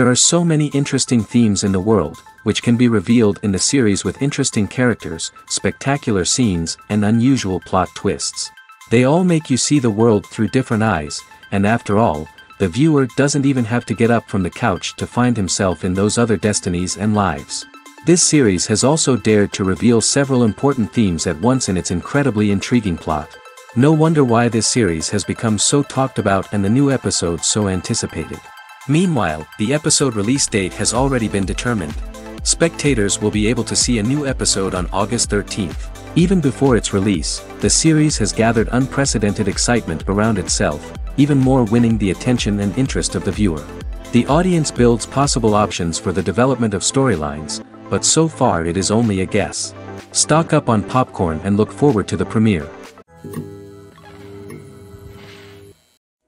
There are so many interesting themes in the world, which can be revealed in the series with interesting characters, spectacular scenes, and unusual plot twists. They all make you see the world through different eyes, and after all, the viewer doesn't even have to get up from the couch to find himself in those other destinies and lives. This series has also dared to reveal several important themes at once in its incredibly intriguing plot. No wonder why this series has become so talked about and the new episodes so anticipated. Meanwhile, the episode release date has already been determined. Spectators will be able to see a new episode on August 13th. Even before its release, the series has gathered unprecedented excitement around itself, even more winning the attention and interest of the viewer. The audience builds possible options for the development of storylines, but so far it is only a guess. Stock up on popcorn and look forward to the premiere.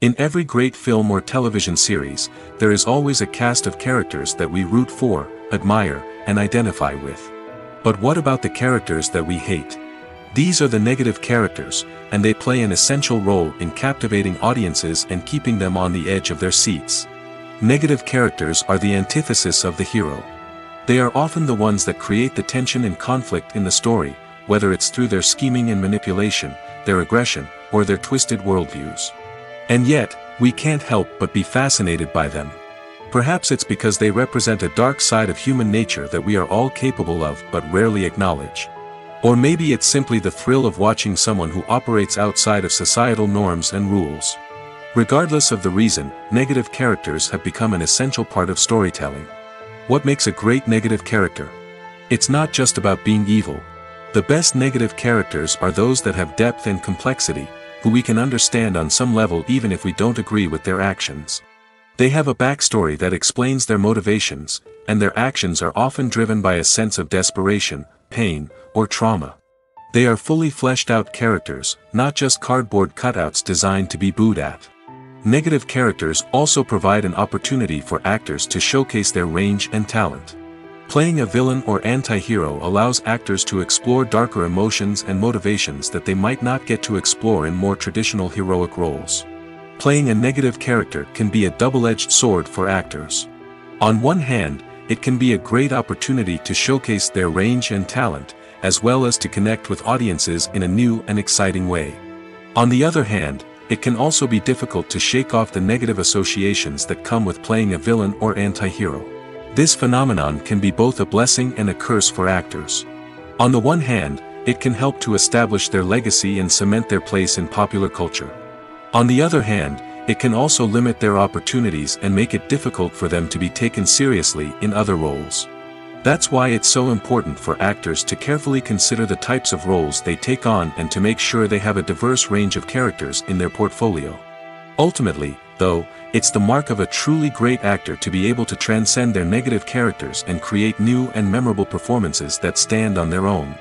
In every great film or television series, there is always a cast of characters that we root for, admire, and identify with. But what about the characters that we hate? These are the negative characters, and they play an essential role in captivating audiences and keeping them on the edge of their seats. Negative characters are the antithesis of the hero. They are often the ones that create the tension and conflict in the story, whether it's through their scheming and manipulation, their aggression, or their twisted worldviews. And yet, we can't help but be fascinated by them. Perhaps it's because they represent a dark side of human nature that we are all capable of but rarely acknowledge. Or maybe it's simply the thrill of watching someone who operates outside of societal norms and rules. Regardless of the reason, negative characters have become an essential part of storytelling. What makes a great negative character? It's not just about being evil. The best negative characters are those that have depth and complexity, who we can understand on some level even if we don't agree with their actions. They have a backstory that explains their motivations, and their actions are often driven by a sense of desperation, pain, or trauma. They are fully fleshed out characters, not just cardboard cutouts designed to be booed at. Negative characters also provide an opportunity for actors to showcase their range and talent. Playing a villain or anti-hero allows actors to explore darker emotions and motivations that they might not get to explore in more traditional heroic roles. Playing a negative character can be a double-edged sword for actors. On one hand, it can be a great opportunity to showcase their range and talent, as well as to connect with audiences in a new and exciting way. On the other hand, it can also be difficult to shake off the negative associations that come with playing a villain or anti-hero. This phenomenon can be both a blessing and a curse for actors. On the one hand, it can help to establish their legacy and cement their place in popular culture. On the other hand, it can also limit their opportunities and make it difficult for them to be taken seriously in other roles. That's why it's so important for actors to carefully consider the types of roles they take on and to make sure they have a diverse range of characters in their portfolio. Ultimately, though, it's the mark of a truly great actor to be able to transcend their negative characters and create new and memorable performances that stand on their own.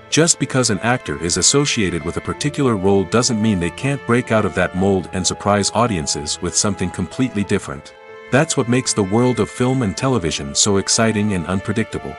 Just because an actor is associated with a particular role doesn't mean they can't break out of that mold and surprise audiences with something completely different. That's what makes the world of film and television so exciting and unpredictable.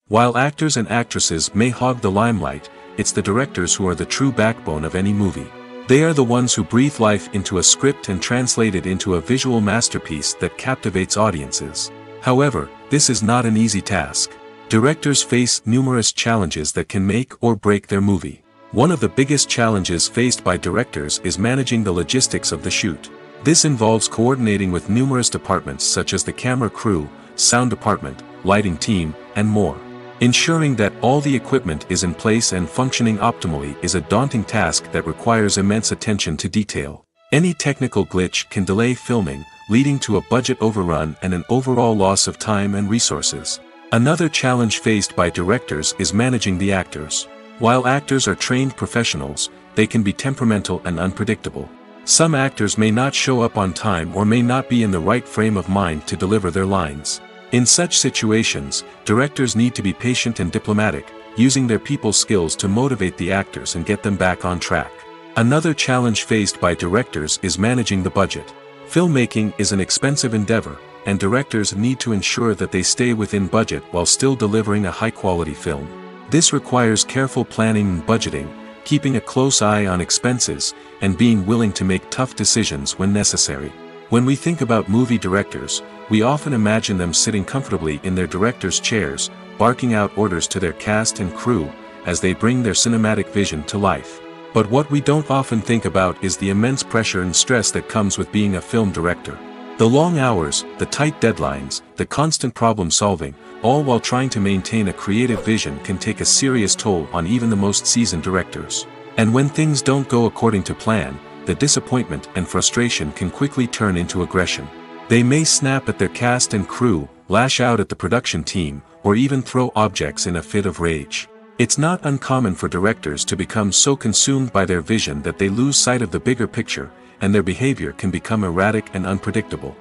While actors and actresses may hog the limelight, it's the directors who are the true backbone of any movie. They are the ones who breathe life into a script and translate it into a visual masterpiece that captivates audiences. However, this is not an easy task. Directors face numerous challenges that can make or break their movie. One of the biggest challenges faced by directors is managing the logistics of the shoot. This involves coordinating with numerous departments such as the camera crew, sound department, lighting team, and more. Ensuring that all the equipment is in place and functioning optimally is a daunting task that requires immense attention to detail. Any technical glitch can delay filming, leading to a budget overrun and an overall loss of time and resources. Another challenge faced by directors is managing the actors. While actors are trained professionals, they can be temperamental and unpredictable. Some actors may not show up on time or may not be in the right frame of mind to deliver their lines. In such situations, directors need to be patient and diplomatic, using their people skills to motivate the actors and get them back on track. Another challenge faced by directors is managing the budget. Filmmaking is an expensive endeavor, and directors need to ensure that they stay within budget while still delivering a high-quality film. This requires careful planning and budgeting, keeping a close eye on expenses, and being willing to make tough decisions when necessary. When we think about movie directors, we often imagine them sitting comfortably in their director's chairs, barking out orders to their cast and crew, as they bring their cinematic vision to life. But what we don't often think about is the immense pressure and stress that comes with being a film director. The long hours, the tight deadlines, the constant problem solving, all while trying to maintain a creative vision can take a serious toll on even the most seasoned directors. And when things don't go according to plan, the disappointment and frustration can quickly turn into aggression. They may snap at their cast and crew, lash out at the production team, or even throw objects in a fit of rage. It's not uncommon for directors to become so consumed by their vision that they lose sight of the bigger picture, and their behavior can become erratic and unpredictable.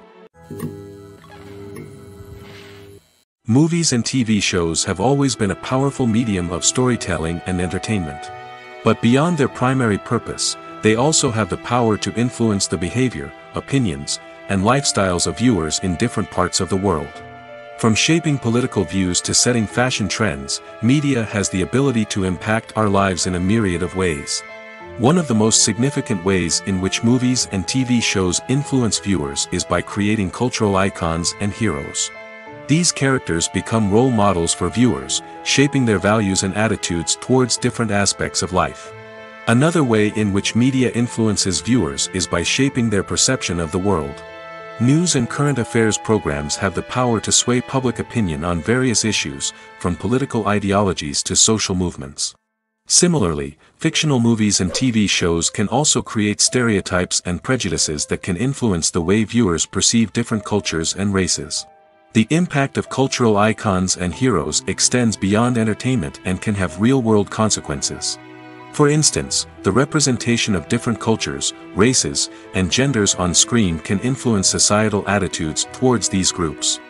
Movies and TV shows have always been a powerful medium of storytelling and entertainment. But beyond their primary purpose, they also have the power to influence the behavior, opinions, and lifestyles of viewers in different parts of the world. From shaping political views to setting fashion trends, media has the ability to impact our lives in a myriad of ways. One of the most significant ways in which movies and TV shows influence viewers is by creating cultural icons and heroes. These characters become role models for viewers, shaping their values and attitudes towards different aspects of life. Another way in which media influences viewers is by shaping their perception of the world. News and current affairs programs have the power to sway public opinion on various issues, from political ideologies to social movements. Similarly, fictional movies and TV shows can also create stereotypes and prejudices that can influence the way viewers perceive different cultures and races. The impact of cultural icons and heroes extends beyond entertainment and can have real-world consequences. For instance, the representation of different cultures, races, and genders on screen can influence societal attitudes towards these groups.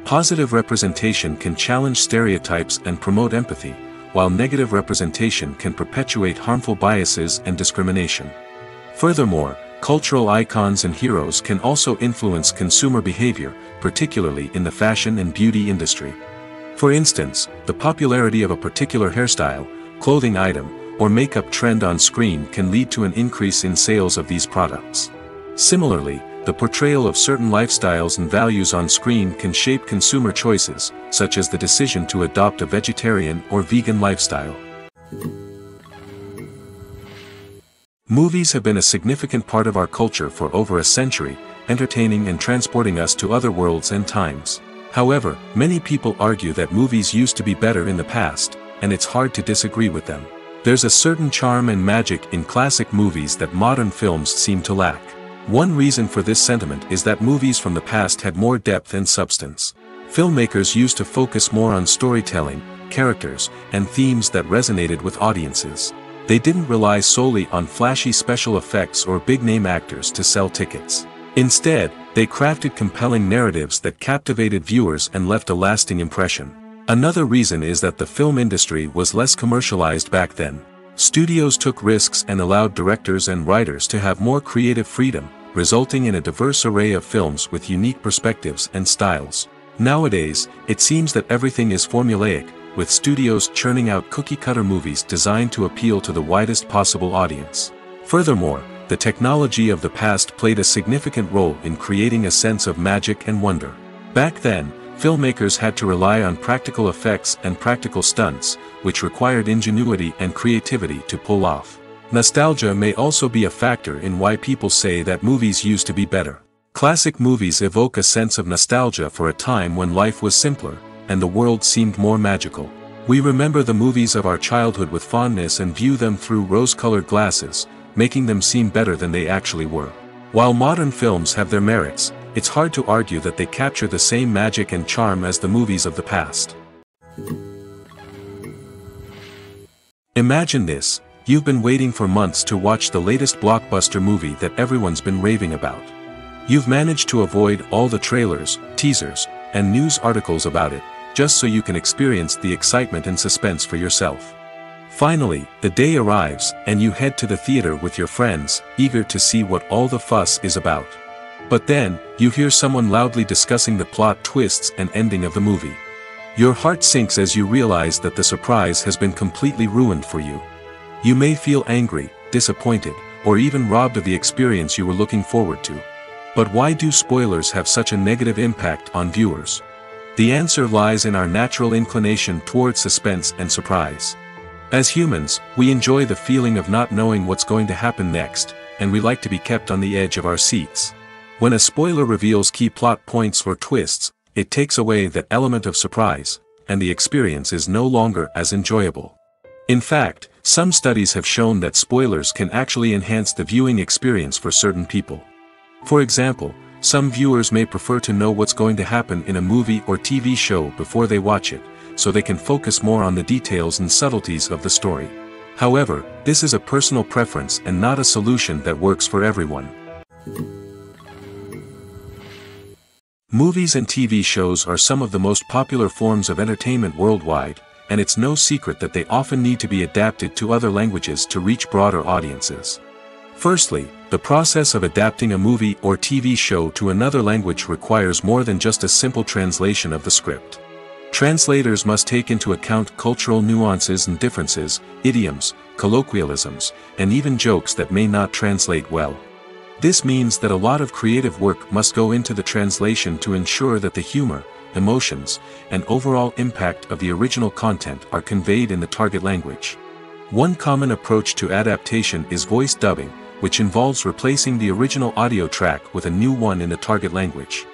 Positive representation can challenge stereotypes and promote empathy, while negative representation can perpetuate harmful biases and discrimination. Furthermore, cultural icons and heroes can also influence consumer behavior, particularly in the fashion and beauty industry. For instance, the popularity of a particular hairstyle, clothing item, or makeup trend on screen can lead to an increase in sales of these products. Similarly, the portrayal of certain lifestyles and values on screen can shape consumer choices, such as the decision to adopt a vegetarian or vegan lifestyle. Movies have been a significant part of our culture for over a century, entertaining and transporting us to other worlds and times. However, many people argue that movies used to be better in the past, and it's hard to disagree with them. There's a certain charm and magic in classic movies that modern films seem to lack. One reason for this sentiment is that movies from the past had more depth and substance. Filmmakers used to focus more on storytelling, characters, and themes that resonated with audiences. They didn't rely solely on flashy special effects or big-name actors to sell tickets. Instead, they crafted compelling narratives that captivated viewers and left a lasting impression. Another reason is that the film industry was less commercialized back then. Studios took risks and allowed directors and writers to have more creative freedom, resulting in a diverse array of films with unique perspectives and styles. Nowadays, it seems that everything is formulaic, with studios churning out cookie-cutter movies designed to appeal to the widest possible audience. Furthermore, the technology of the past played a significant role in creating a sense of magic and wonder. Back then, filmmakers had to rely on practical effects and practical stunts, which required ingenuity and creativity to pull off. Nostalgia may also be a factor in why people say that movies used to be better. Classic movies evoke a sense of nostalgia for a time when life was simpler, and the world seemed more magical. We remember the movies of our childhood with fondness and view them through rose-colored glasses, making them seem better than they actually were. While modern films have their merits, it's hard to argue that they capture the same magic and charm as the movies of the past. Imagine this: you've been waiting for months to watch the latest blockbuster movie that everyone's been raving about. You've managed to avoid all the trailers, teasers, and news articles about it, just so you can experience the excitement and suspense for yourself. Finally, the day arrives, and you head to the theater with your friends, eager to see what all the fuss is about. But then, you hear someone loudly discussing the plot twists and ending of the movie. Your heart sinks as you realize that the surprise has been completely ruined for you. You may feel angry, disappointed, or even robbed of the experience you were looking forward to. But why do spoilers have such a negative impact on viewers? The answer lies in our natural inclination toward suspense and surprise. As humans, we enjoy the feeling of not knowing what's going to happen next, and we like to be kept on the edge of our seats. When a spoiler reveals key plot points or twists, it takes away that element of surprise, and the experience is no longer as enjoyable. In fact, some studies have shown that spoilers can actually enhance the viewing experience for certain people. For example, some viewers may prefer to know what's going to happen in a movie or TV show before they watch it, so they can focus more on the details and subtleties of the story. However, this is a personal preference and not a solution that works for everyone. Movies and TV shows are some of the most popular forms of entertainment worldwide, and it's no secret that they often need to be adapted to other languages to reach broader audiences. Firstly, the process of adapting a movie or TV show to another language requires more than just a simple translation of the script. Translators must take into account cultural nuances and differences, idioms, colloquialisms, and even jokes that may not translate well. This means that a lot of creative work must go into the translation to ensure that the humor, emotions, and overall impact of the original content are conveyed in the target language. One common approach to adaptation is voice dubbing, which involves replacing the original audio track with a new one in the target language.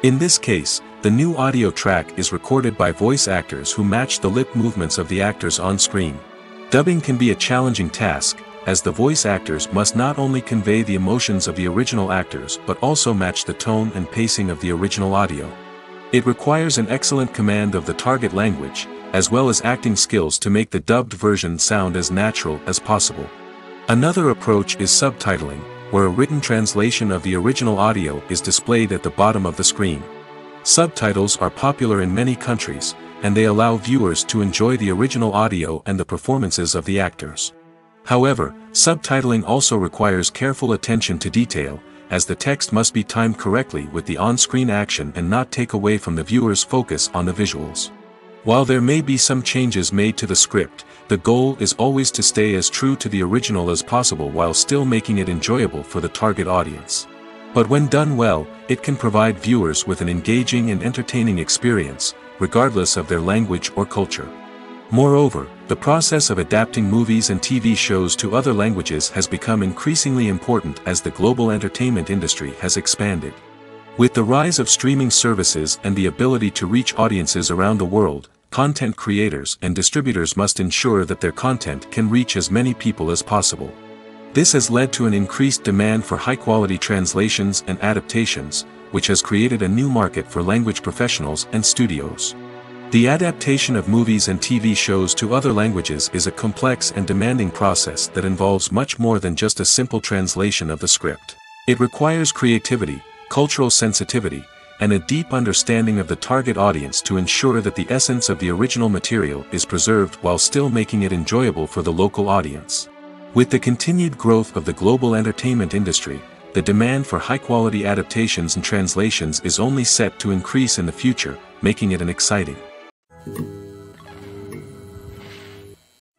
In this case, the new audio track is recorded by voice actors who match the lip movements of the actors on screen. Dubbing can be a challenging task, as the voice actors must not only convey the emotions of the original actors but also match the tone and pacing of the original audio. It requires an excellent command of the target language, as well as acting skills to make the dubbed version sound as natural as possible. Another approach is subtitling, where a written translation of the original audio is displayed at the bottom of the screen. Subtitles are popular in many countries, and they allow viewers to enjoy the original audio and the performances of the actors. However, subtitling also requires careful attention to detail, as the text must be timed correctly with the on-screen action and not take away from the viewer's focus on the visuals. While there may be some changes made to the script, the goal is always to stay as true to the original as possible while still making it enjoyable for the target audience. But when done well, it can provide viewers with an engaging and entertaining experience, regardless of their language or culture. Moreover, the process of adapting movies and TV shows to other languages has become increasingly important as the global entertainment industry has expanded. With the rise of streaming services and the ability to reach audiences around the world, content creators and distributors must ensure that their content can reach as many people as possible. This has led to an increased demand for high-quality translations and adaptations, which has created a new market for language professionals and studios. The adaptation of movies and TV shows to other languages is a complex and demanding process that involves much more than just a simple translation of the script. It requires creativity, cultural sensitivity, and a deep understanding of the target audience to ensure that the essence of the original material is preserved while still making it enjoyable for the local audience. With the continued growth of the global entertainment industry, the demand for high-quality adaptations and translations is only set to increase in the future, making it exciting.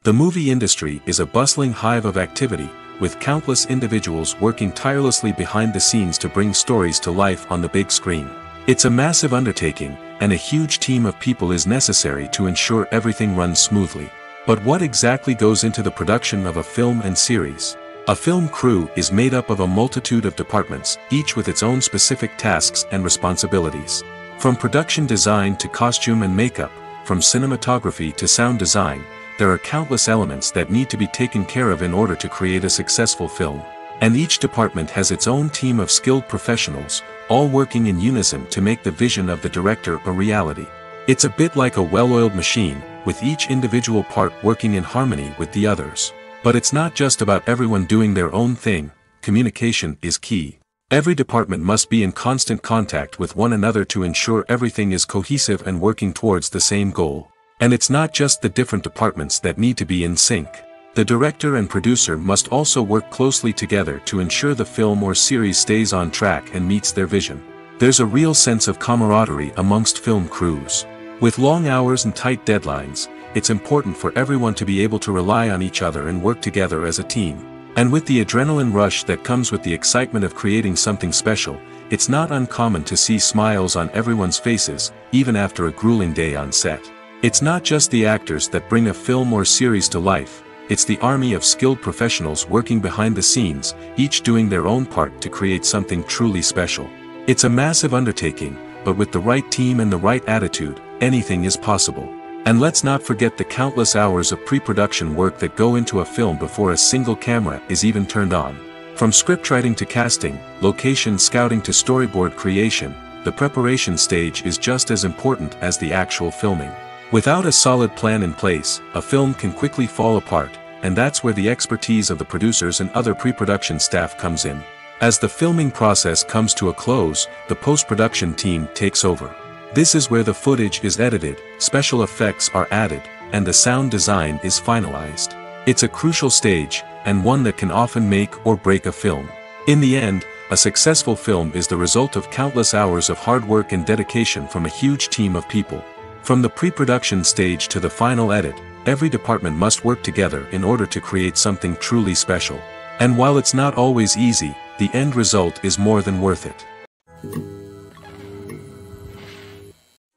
The movie industry is a bustling hive of activity, with countless individuals working tirelessly behind the scenes to bring stories to life on the big screen. It's a massive undertaking, and a huge team of people is necessary to ensure everything runs smoothly. But what exactly goes into the production of a film and series? A film crew is made up of a multitude of departments, each with its own specific tasks and responsibilities. From production design to costume and makeup, from cinematography to sound design, there are countless elements that need to be taken care of in order to create a successful film. And each department has its own team of skilled professionals, all working in unison to make the vision of the director a reality. It's a bit like a well-oiled machine, with each individual part working in harmony with the others. But it's not just about everyone doing their own thing. Communication is key. Every department must be in constant contact with one another to ensure everything is cohesive and working towards the same goal. And it's not just the different departments that need to be in sync. The director and producer must also work closely together to ensure the film or series stays on track and meets their vision. There's a real sense of camaraderie amongst film crews. With long hours and tight deadlines, it's important for everyone to be able to rely on each other and work together as a team. And with the adrenaline rush that comes with the excitement of creating something special, it's not uncommon to see smiles on everyone's faces, even after a grueling day on set. It's not just the actors that bring a film or series to life, it's the army of skilled professionals working behind the scenes, each doing their own part to create something truly special. It's a massive undertaking, but with the right team and the right attitude, anything is possible. And let's not forget the countless hours of pre-production work that go into a film before a single camera is even turned on. From scriptwriting to casting, location scouting to storyboard creation, the preparation stage is just as important as the actual filming. Without a solid plan in place, a film can quickly fall apart, and that's where the expertise of the producers and other pre-production staff comes in. As the filming process comes to a close, the post-production team takes over. This is where the footage is edited, special effects are added, and the sound design is finalized. It's a crucial stage, and one that can often make or break a film. In the end, a successful film is the result of countless hours of hard work and dedication from a huge team of people. From the pre-production stage to the final edit, every department must work together in order to create something truly special. And while it's not always easy, the end result is more than worth it.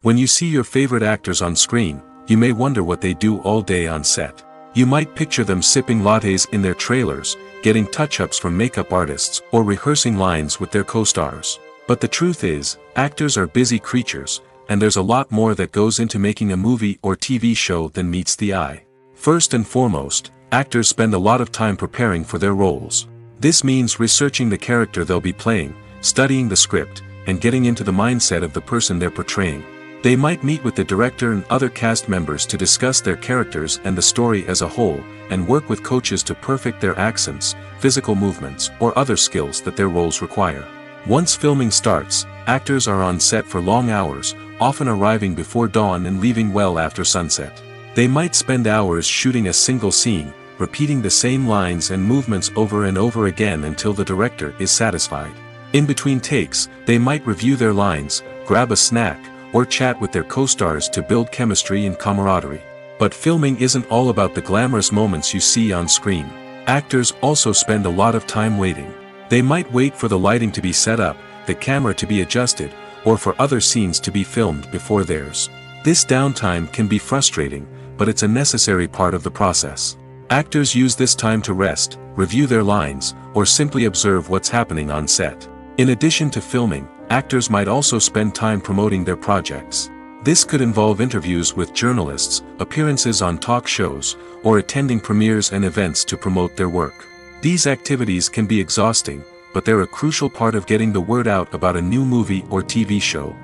When you see your favorite actors on screen, you may wonder what they do all day on set. You might picture them sipping lattes in their trailers, getting touch-ups from makeup artists, or rehearsing lines with their co-stars. But the truth is, actors are busy creatures, and there's a lot more that goes into making a movie or TV show than meets the eye. First and foremost, actors spend a lot of time preparing for their roles. This means researching the character they'll be playing, studying the script, and getting into the mindset of the person they're portraying. They might meet with the director and other cast members to discuss their characters and the story as a whole, and work with coaches to perfect their accents, physical movements, or other skills that their roles require. Once filming starts, actors are on set for long hours, often arriving before dawn and leaving well after sunset. They might spend hours shooting a single scene, repeating the same lines and movements over and over again until the director is satisfied. In between takes, they might review their lines, grab a snack, or chat with their co-stars to build chemistry and camaraderie. But filming isn't all about the glamorous moments you see on screen. Actors also spend a lot of time waiting. They might wait for the lighting to be set up, the camera to be adjusted, or for other scenes to be filmed before theirs. This downtime can be frustrating, but it's a necessary part of the process. Actors use this time to rest, review their lines, or simply observe what's happening on set. In addition to filming, actors might also spend time promoting their projects. This could involve interviews with journalists, appearances on talk shows, or attending premieres and events to promote their work. These activities can be exhausting, but they're a crucial part of getting the word out about a new movie or TV show.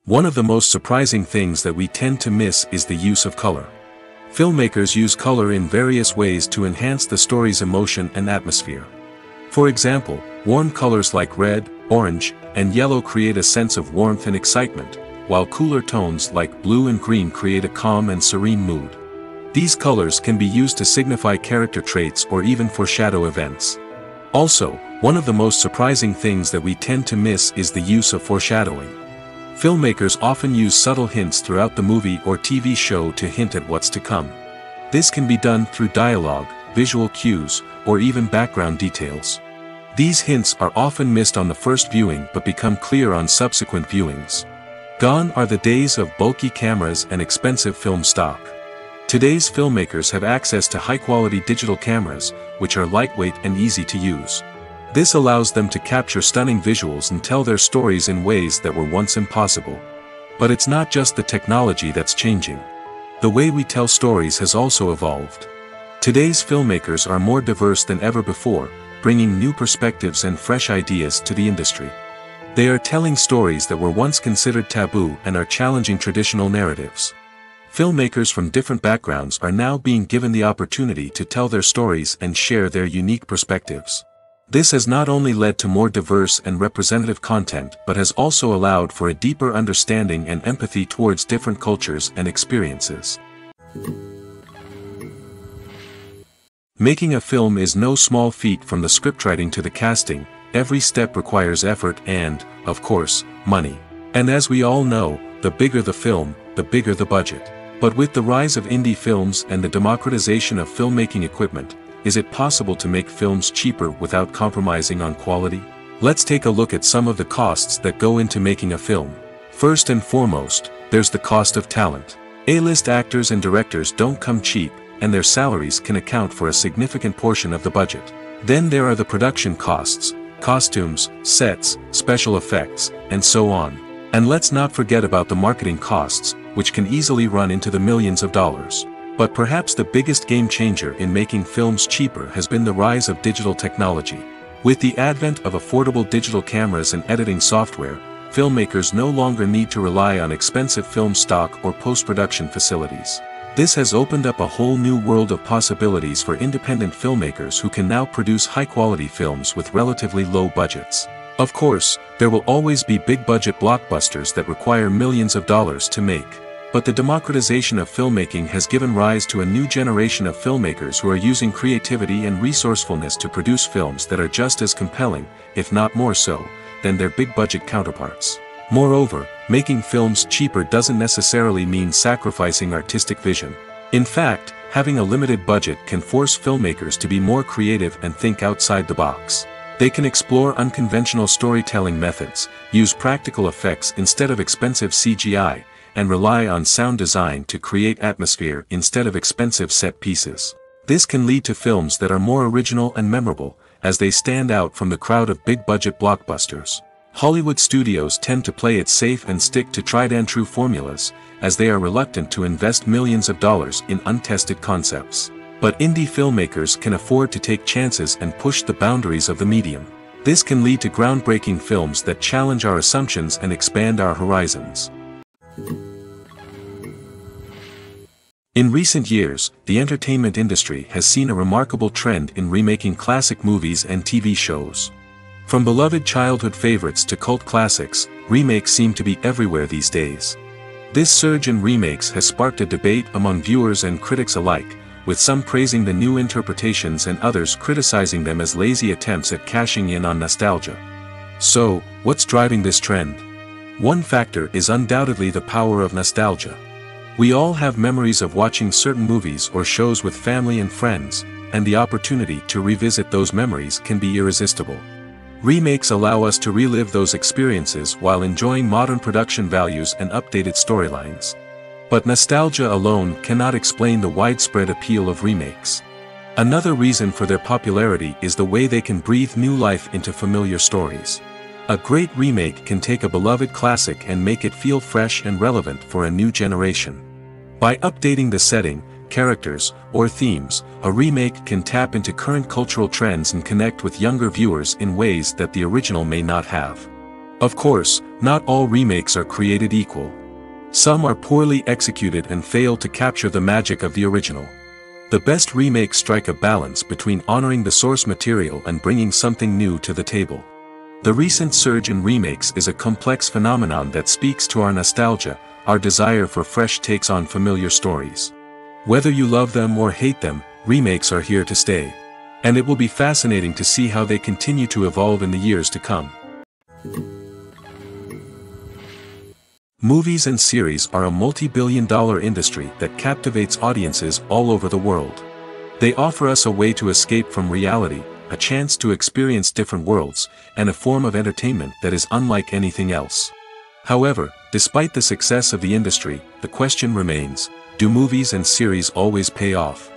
One of the most surprising things that we tend to miss is the use of color. Filmmakers use color in various ways to enhance the story's emotion and atmosphere. For example, warm colors like red, orange, and yellow create a sense of warmth and excitement, while cooler tones like blue and green create a calm and serene mood. These colors can be used to signify character traits or even foreshadow events. Also, one of the most surprising things that we tend to miss is the use of foreshadowing. Filmmakers often use subtle hints throughout the movie or TV show to hint at what's to come. This can be done through dialogue, visual cues, or even background details. These hints are often missed on the first viewing but become clear on subsequent viewings. Gone are the days of bulky cameras and expensive film stock. Today's filmmakers have access to high-quality digital cameras, which are lightweight and easy to use. This allows them to capture stunning visuals and tell their stories in ways that were once impossible. But it's not just the technology that's changing. The way we tell stories has also evolved. Today's filmmakers are more diverse than ever before, bringing new perspectives and fresh ideas to the industry. They are telling stories that were once considered taboo and are challenging traditional narratives. Filmmakers from different backgrounds are now being given the opportunity to tell their stories and share their unique perspectives. This has not only led to more diverse and representative content but has also allowed for a deeper understanding and empathy towards different cultures and experiences. Making a film is no small feat. From the scriptwriting to the casting, every step requires effort and, of course, money. And as we all know, the bigger the film, the bigger the budget. But with the rise of indie films and the democratization of filmmaking equipment, is it possible to make films cheaper without compromising on quality? Let's take a look at some of the costs that go into making a film. First and foremost, there's the cost of talent. A-list actors and directors don't come cheap, and their salaries can account for a significant portion of the budget. Then there are the production costs, costumes, sets, special effects, and so on. And let's not forget about the marketing costs, which can easily run into the millions of dollars. But perhaps the biggest game changer in making films cheaper has been the rise of digital technology. With the advent of affordable digital cameras and editing software, filmmakers no longer need to rely on expensive film stock or post-production facilities. This has opened up a whole new world of possibilities for independent filmmakers who can now produce high-quality films with relatively low budgets. Of course, there will always be big-budget blockbusters that require millions of dollars to make. But the democratization of filmmaking has given rise to a new generation of filmmakers who are using creativity and resourcefulness to produce films that are just as compelling, if not more so, than their big-budget counterparts. Moreover, making films cheaper doesn't necessarily mean sacrificing artistic vision. In fact, having a limited budget can force filmmakers to be more creative and think outside the box. They can explore unconventional storytelling methods, use practical effects instead of expensive CGI, and rely on sound design to create atmosphere instead of expensive set pieces. This can lead to films that are more original and memorable, as they stand out from the crowd of big-budget blockbusters. Hollywood studios tend to play it safe and stick to tried-and-true formulas, as they are reluctant to invest millions of dollars in untested concepts. But indie filmmakers can afford to take chances and push the boundaries of the medium. This can lead to groundbreaking films that challenge our assumptions and expand our horizons. In recent years, the entertainment industry has seen a remarkable trend in remaking classic movies and TV shows. From beloved childhood favorites to cult classics, remakes seem to be everywhere these days. This surge in remakes has sparked a debate among viewers and critics alike, with some praising the new interpretations and others criticizing them as lazy attempts at cashing in on nostalgia. So, what's driving this trend? One factor is undoubtedly the power of nostalgia. We all have memories of watching certain movies or shows with family and friends, and the opportunity to revisit those memories can be irresistible. Remakes allow us to relive those experiences while enjoying modern production values and updated storylines. But nostalgia alone cannot explain the widespread appeal of remakes. Another reason for their popularity is the way they can breathe new life into familiar stories. A great remake can take a beloved classic and make it feel fresh and relevant for a new generation. By updating the setting, characters, or themes, a remake can tap into current cultural trends and connect with younger viewers in ways that the original may not have. Of course, not all remakes are created equal. Some are poorly executed and fail to capture the magic of the original. The best remakes strike a balance between honoring the source material and bringing something new to the table. The recent surge in remakes is a complex phenomenon that speaks to our nostalgia, our desire for fresh takes on familiar stories. Whether you love them or hate them, remakes are here to stay. And it will be fascinating to see how they continue to evolve in the years to come. Movies and series are a multi-billion-dollar industry that captivates audiences all over the world. They offer us a way to escape from reality, a chance to experience different worlds, and a form of entertainment that is unlike anything else. However, Despite the success of the industry, the question remains, do movies and series always pay off?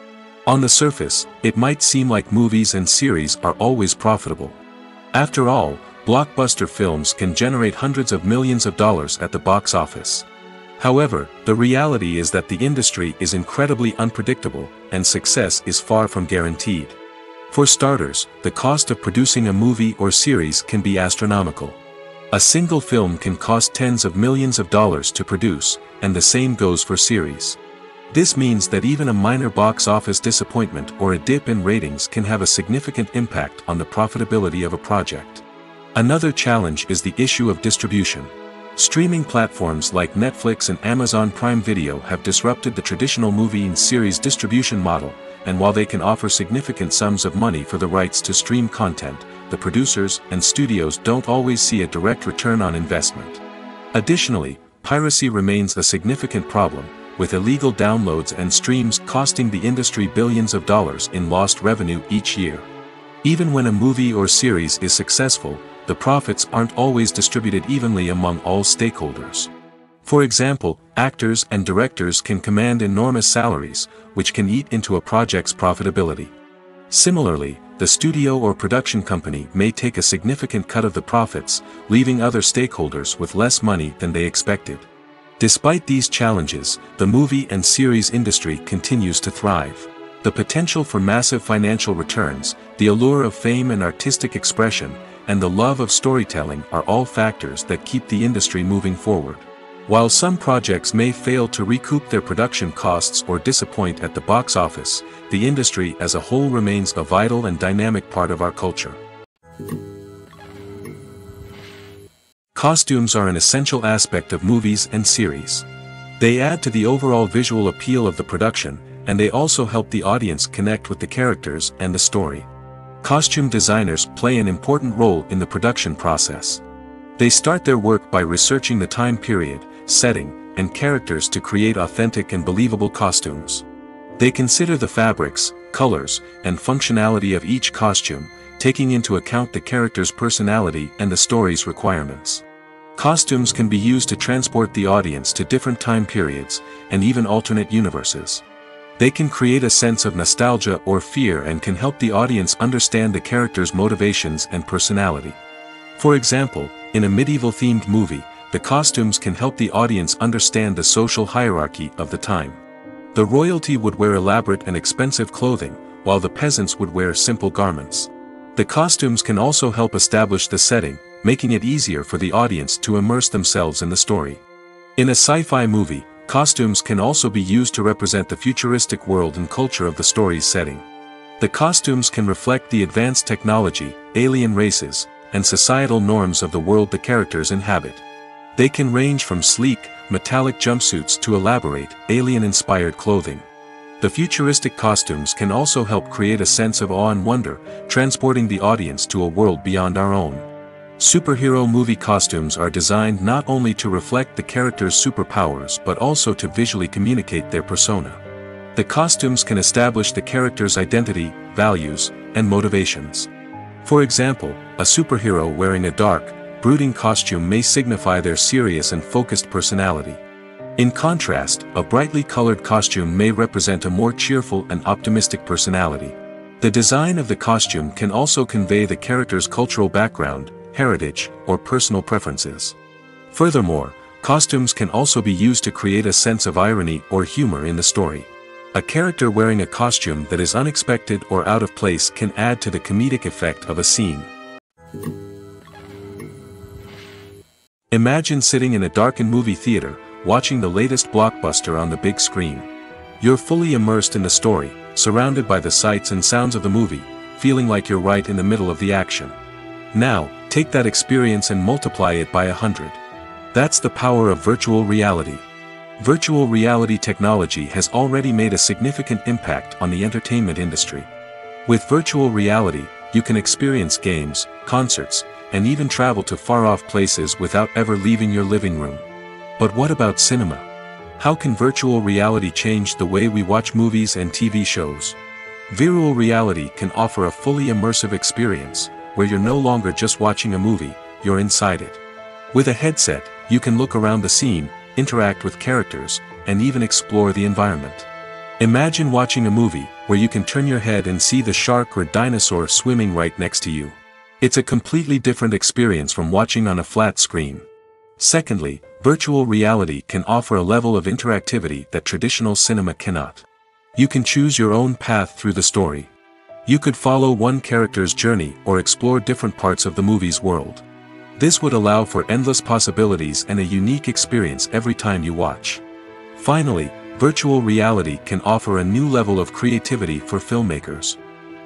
On the surface, it might seem like movies and series are always profitable. After all, blockbuster films can generate hundreds of millions of dollars at the box office. However, the reality is that the industry is incredibly unpredictable, and success is far from guaranteed. For starters, the cost of producing a movie or series can be astronomical. A single film can cost tens of millions of dollars to produce, and the same goes for series. This means that even a minor box office disappointment or a dip in ratings can have a significant impact on the profitability of a project. Another challenge is the issue of distribution. Streaming platforms like Netflix and Amazon Prime Video have disrupted the traditional movie and series distribution model, and while they can offer significant sums of money for the rights to stream content, the producers and studios don't always see a direct return on investment. Additionally, piracy remains a significant problem, with illegal downloads and streams costing the industry billions of dollars in lost revenue each year. Even when a movie or series is successful, the profits aren't always distributed evenly among all stakeholders. For example, actors and directors can command enormous salaries, which can eat into a project's profitability. Similarly, the studio or production company may take a significant cut of the profits, leaving other stakeholders with less money than they expected. Despite these challenges, the movie and series industry continues to thrive. The potential for massive financial returns, the allure of fame and artistic expression, and the love of storytelling are all factors that keep the industry moving forward. While some projects may fail to recoup their production costs or disappoint at the box office, the industry as a whole remains a vital and dynamic part of our culture. Costumes are an essential aspect of movies and series. They add to the overall visual appeal of the production, and they also help the audience connect with the characters and the story. Costume designers play an important role in the production process. They start their work by researching the time period, setting, and characters to create authentic and believable costumes. They consider the fabrics, colors, and functionality of each costume, taking into account the character's personality and the story's requirements. Costumes can be used to transport the audience to different time periods, and even alternate universes. They can create a sense of nostalgia or fear and can help the audience understand the character's motivations and personality. For example, in a medieval-themed movie, the costumes can help the audience understand the social hierarchy of the time. The royalty would wear elaborate and expensive clothing, while the peasants would wear simple garments. The costumes can also help establish the setting, making it easier for the audience to immerse themselves in the story. In a sci-fi movie, costumes can also be used to represent the futuristic world and culture of the story's setting. The costumes can reflect the advanced technology, alien races, and societal norms of the world the characters inhabit. They can range from sleek, metallic jumpsuits to elaborate, alien-inspired clothing. The futuristic costumes can also help create a sense of awe and wonder, transporting the audience to a world beyond our own. Superhero movie costumes are designed not only to reflect the character's superpowers but also to visually communicate their persona. The costumes can establish the character's identity, values, and motivations. For example, a superhero wearing a dark, brooding costume may signify their serious and focused personality. In contrast, a brightly colored costume may represent a more cheerful and optimistic personality. The design of the costume can also convey the character's cultural background, heritage, or personal preferences. Furthermore, costumes can also be used to create a sense of irony or humor in the story. A character wearing a costume that is unexpected or out of place can add to the comedic effect of a scene. Imagine sitting in a darkened movie theater, watching the latest blockbuster on the big screen. You're fully immersed in the story, surrounded by the sights and sounds of the movie, feeling like you're right in the middle of the action. Now, take that experience and multiply it by 100. That's the power of virtual reality. Virtual reality technology has already made a significant impact on the entertainment industry. With virtual reality, you can experience games, concerts, and even travel to far-off places without ever leaving your living room. But what about cinema? How can virtual reality change the way we watch movies and TV shows? Virtual reality can offer a fully immersive experience, where you're no longer just watching a movie, you're inside it. With a headset, you can look around the scene, interact with characters, and even explore the environment. Imagine watching a movie where you can turn your head and see the shark or dinosaur swimming right next to you. It's a completely different experience from watching on a flat screen. Secondly, virtual reality can offer a level of interactivity that traditional cinema cannot. You can choose your own path through the story. You could follow one character's journey or explore different parts of the movie's world. This would allow for endless possibilities and a unique experience every time you watch. Finally, virtual reality can offer a new level of creativity for filmmakers.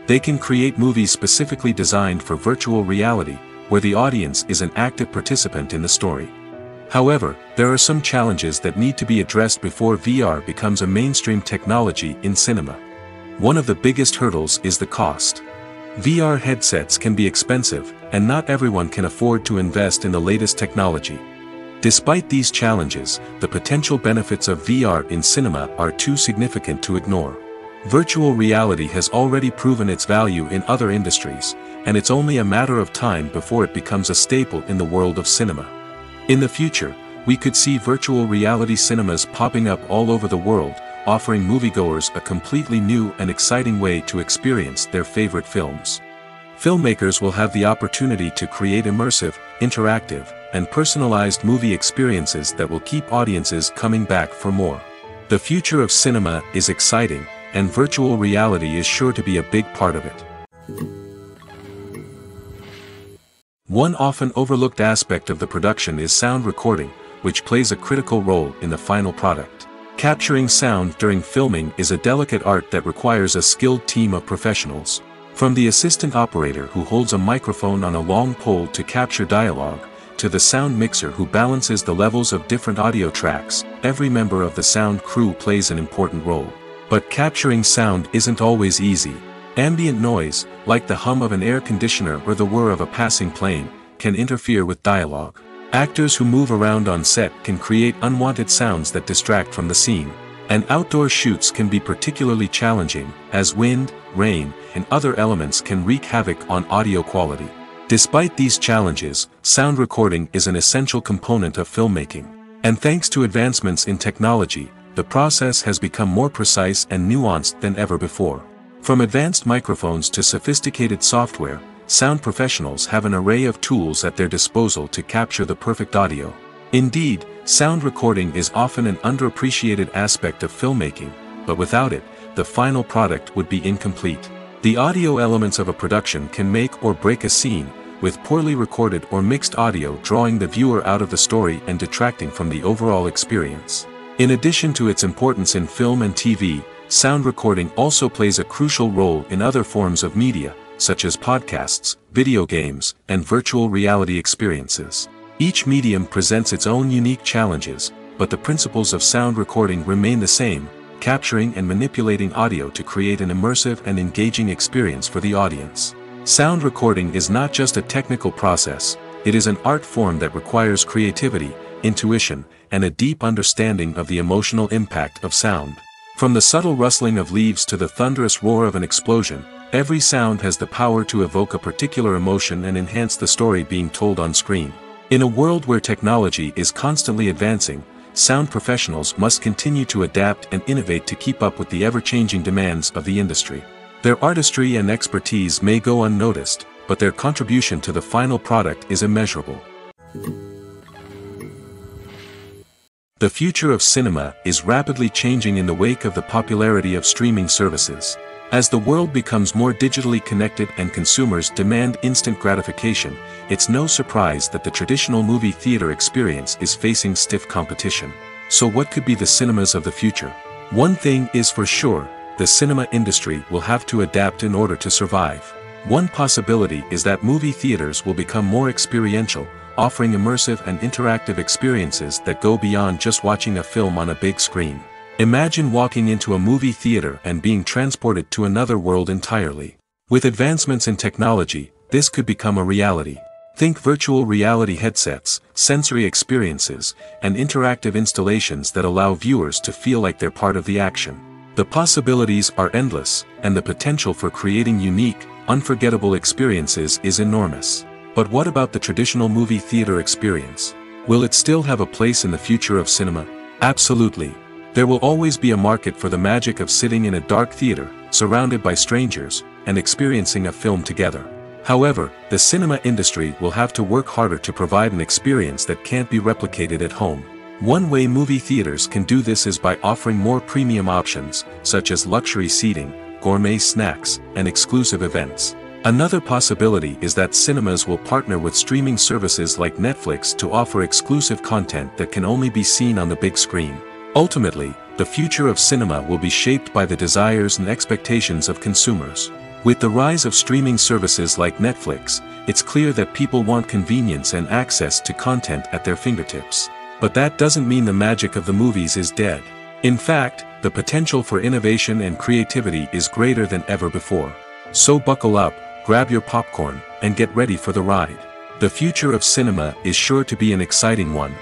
They can create movies specifically designed for virtual reality, where the audience is an active participant in the story. However, there are some challenges that need to be addressed before VR becomes a mainstream technology in cinema. One of the biggest hurdles is the cost. VR headsets can be expensive, and not everyone can afford to invest in the latest technology. Despite these challenges, the potential benefits of VR in cinema are too significant to ignore. Virtual reality has already proven its value in other industries, and it's only a matter of time before it becomes a staple in the world of cinema. In the future, we could see virtual reality cinemas popping up all over the world, offering moviegoers a completely new and exciting way to experience their favorite films. Filmmakers will have the opportunity to create immersive, interactive, and personalized movie experiences that will keep audiences coming back for more. The future of cinema is exciting, and virtual reality is sure to be a big part of it. One often overlooked aspect of the production is sound recording, which plays a critical role in the final product. Capturing sound during filming is a delicate art that requires a skilled team of professionals. From the assistant operator who holds a microphone on a long pole to capture dialogue, to the sound mixer who balances the levels of different audio tracks, every member of the sound crew plays an important role. But capturing sound isn't always easy. Ambient noise, like the hum of an air conditioner or the whir of a passing plane, can interfere with dialogue. Actors who move around on set can create unwanted sounds that distract from the scene. And outdoor shoots can be particularly challenging, as wind, rain, and other elements can wreak havoc on audio quality. Despite these challenges, sound recording is an essential component of filmmaking. And thanks to advancements in technology, the process has become more precise and nuanced than ever before. From advanced microphones to sophisticated software, sound professionals have an array of tools at their disposal to capture the perfect audio. Indeed, sound recording is often an underappreciated aspect of filmmaking, but without it, the final product would be incomplete. The audio elements of a production can make or break a scene, with poorly recorded or mixed audio drawing the viewer out of the story and detracting from the overall experience. In addition to its importance in film and TV, sound recording also plays a crucial role in other forms of media, such as podcasts, video games, and virtual reality experiences. Each medium presents its own unique challenges, but the principles of sound recording remain the same, capturing and manipulating audio to create an immersive and engaging experience for the audience. Sound recording is not just a technical process, it is an art form that requires creativity, intuition, and a deep understanding of the emotional impact of sound. From the subtle rustling of leaves to the thunderous roar of an explosion, every sound has the power to evoke a particular emotion and enhance the story being told on screen. In a world where technology is constantly advancing, sound professionals must continue to adapt and innovate to keep up with the ever-changing demands of the industry. Their artistry and expertise may go unnoticed, but their contribution to the final product is immeasurable. The future of cinema is rapidly changing in the wake of the popularity of streaming services. As the world becomes more digitally connected and consumers demand instant gratification, it's no surprise that the traditional movie theater experience is facing stiff competition. So what could be the cinemas of the future? One thing is for sure, the cinema industry will have to adapt in order to survive. One possibility is that movie theaters will become more experiential, offering immersive and interactive experiences that go beyond just watching a film on a big screen. Imagine walking into a movie theater and being transported to another world entirely. With advancements in technology, this could become a reality. Think virtual reality headsets, sensory experiences, and interactive installations that allow viewers to feel like they're part of the action. The possibilities are endless, and the potential for creating unique, unforgettable experiences is enormous. But what about the traditional movie theater experience? Will it still have a place in the future of cinema? Absolutely. There will always be a market for the magic of sitting in a dark theater, surrounded by strangers, and experiencing a film together. However, the cinema industry will have to work harder to provide an experience that can't be replicated at home. One way movie theaters can do this is by offering more premium options, such as luxury seating, gourmet snacks, and exclusive events. Another possibility is that cinemas will partner with streaming services like Netflix to offer exclusive content that can only be seen on the big screen. Ultimately, the future of cinema will be shaped by the desires and expectations of consumers. With the rise of streaming services like Netflix, it's clear that people want convenience and access to content at their fingertips. But that doesn't mean the magic of the movies is dead. In fact, the potential for innovation and creativity is greater than ever before. So buckle up, grab your popcorn, and get ready for the ride. The future of cinema is sure to be an exciting one.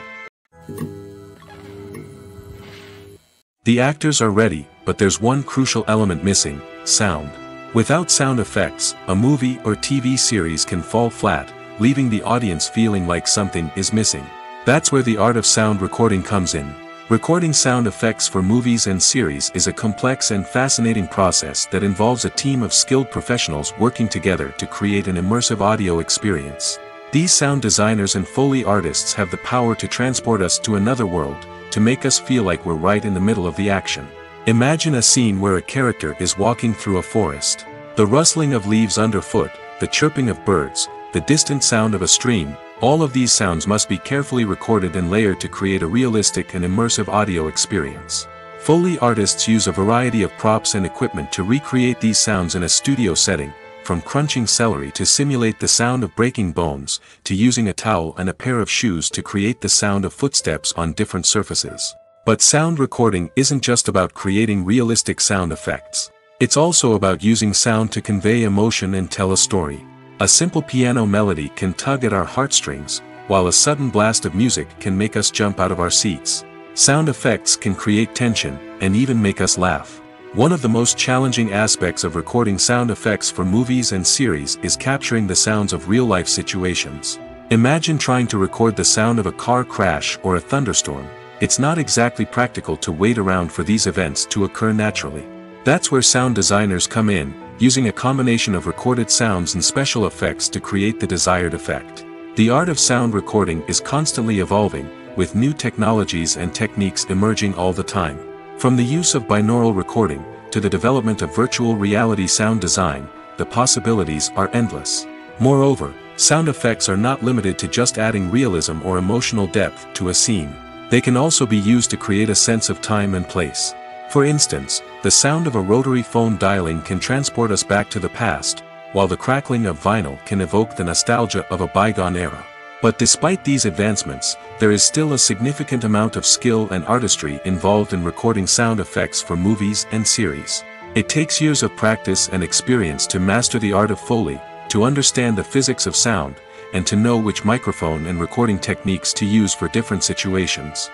The actors are ready, but there's one crucial element missing: sound. Without sound effects, a movie or TV series can fall flat, leaving the audience feeling like something is missing. That's where the art of sound recording comes in. Recording sound effects for movies and series is a complex and fascinating process that involves a team of skilled professionals working together to create an immersive audio experience. These sound designers and Foley artists have the power to transport us to another world, to make us feel like we're right in the middle of the action. Imagine a scene where a character is walking through a forest. The rustling of leaves underfoot, the chirping of birds, the distant sound of a stream, all of these sounds must be carefully recorded and layered to create a realistic and immersive audio experience. Foley artists use a variety of props and equipment to recreate these sounds in a studio setting, from crunching celery to simulate the sound of breaking bones, to using a towel and a pair of shoes to create the sound of footsteps on different surfaces. But sound recording isn't just about creating realistic sound effects. It's also about using sound to convey emotion and tell a story. A simple piano melody can tug at our heartstrings, while a sudden blast of music can make us jump out of our seats. Sound effects can create tension, and even make us laugh. One of the most challenging aspects of recording sound effects for movies and series is capturing the sounds of real-life situations. Imagine trying to record the sound of a car crash or a thunderstorm. It's not exactly practical to wait around for these events to occur naturally. That's where sound designers come in, using a combination of recorded sounds and special effects to create the desired effect. The art of sound recording is constantly evolving, with new technologies and techniques emerging all the time. From the use of binaural recording, to the development of virtual reality sound design, the possibilities are endless. Moreover, sound effects are not limited to just adding realism or emotional depth to a scene. They can also be used to create a sense of time and place. For instance, the sound of a rotary phone dialing can transport us back to the past, while the crackling of vinyl can evoke the nostalgia of a bygone era. But despite these advancements, there is still a significant amount of skill and artistry involved in recording sound effects for movies and series. It takes years of practice and experience to master the art of Foley, to understand the physics of sound, and to know which microphone and recording techniques to use for different situations.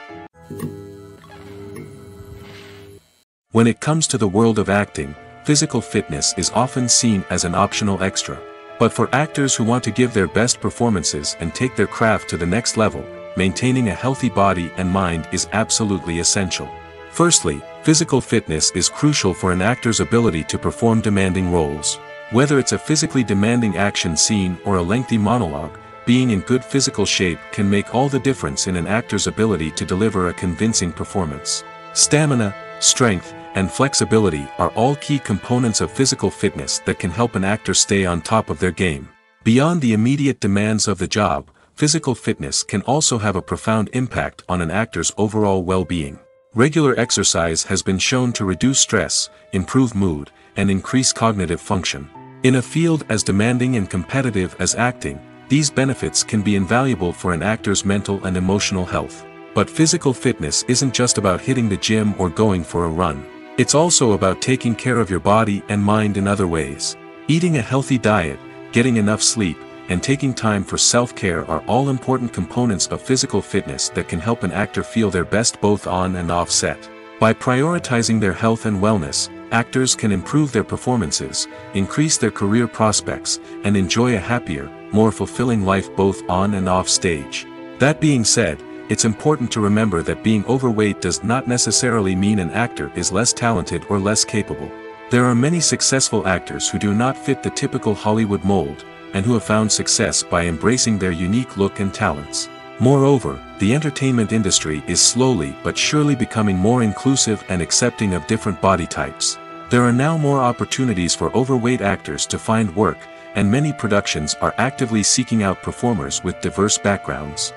When it comes to the world of acting, physical fitness is often seen as an optional extra. But for actors who want to give their best performances and take their craft to the next level, maintaining a healthy body and mind is absolutely essential. Firstly, physical fitness is crucial for an actor's ability to perform demanding roles. Whether it's a physically demanding action scene or a lengthy monologue, being in good physical shape can make all the difference in an actor's ability to deliver a convincing performance. Stamina, strength, and flexibility are all key components of physical fitness that can help an actor stay on top of their game. Beyond the immediate demands of the job, physical fitness can also have a profound impact on an actor's overall well-being. Regular exercise has been shown to reduce stress, improve mood, and increase cognitive function. In a field as demanding and competitive as acting, these benefits can be invaluable for an actor's mental and emotional health. But physical fitness isn't just about hitting the gym or going for a run. It's also about taking care of your body and mind in other ways. Eating a healthy diet, getting enough sleep, and taking time for self-care are all important components of physical fitness that can help an actor feel their best both on and off set. By prioritizing their health and wellness, actors can improve their performances, increase their career prospects, and enjoy a happier, more fulfilling life both on and off stage. That being said, it's important to remember that being overweight does not necessarily mean an actor is less talented or less capable. There are many successful actors who do not fit the typical Hollywood mold, and who have found success by embracing their unique look and talents. Moreover, the entertainment industry is slowly but surely becoming more inclusive and accepting of different body types. There are now more opportunities for overweight actors to find work, and many productions are actively seeking out performers with diverse backgrounds.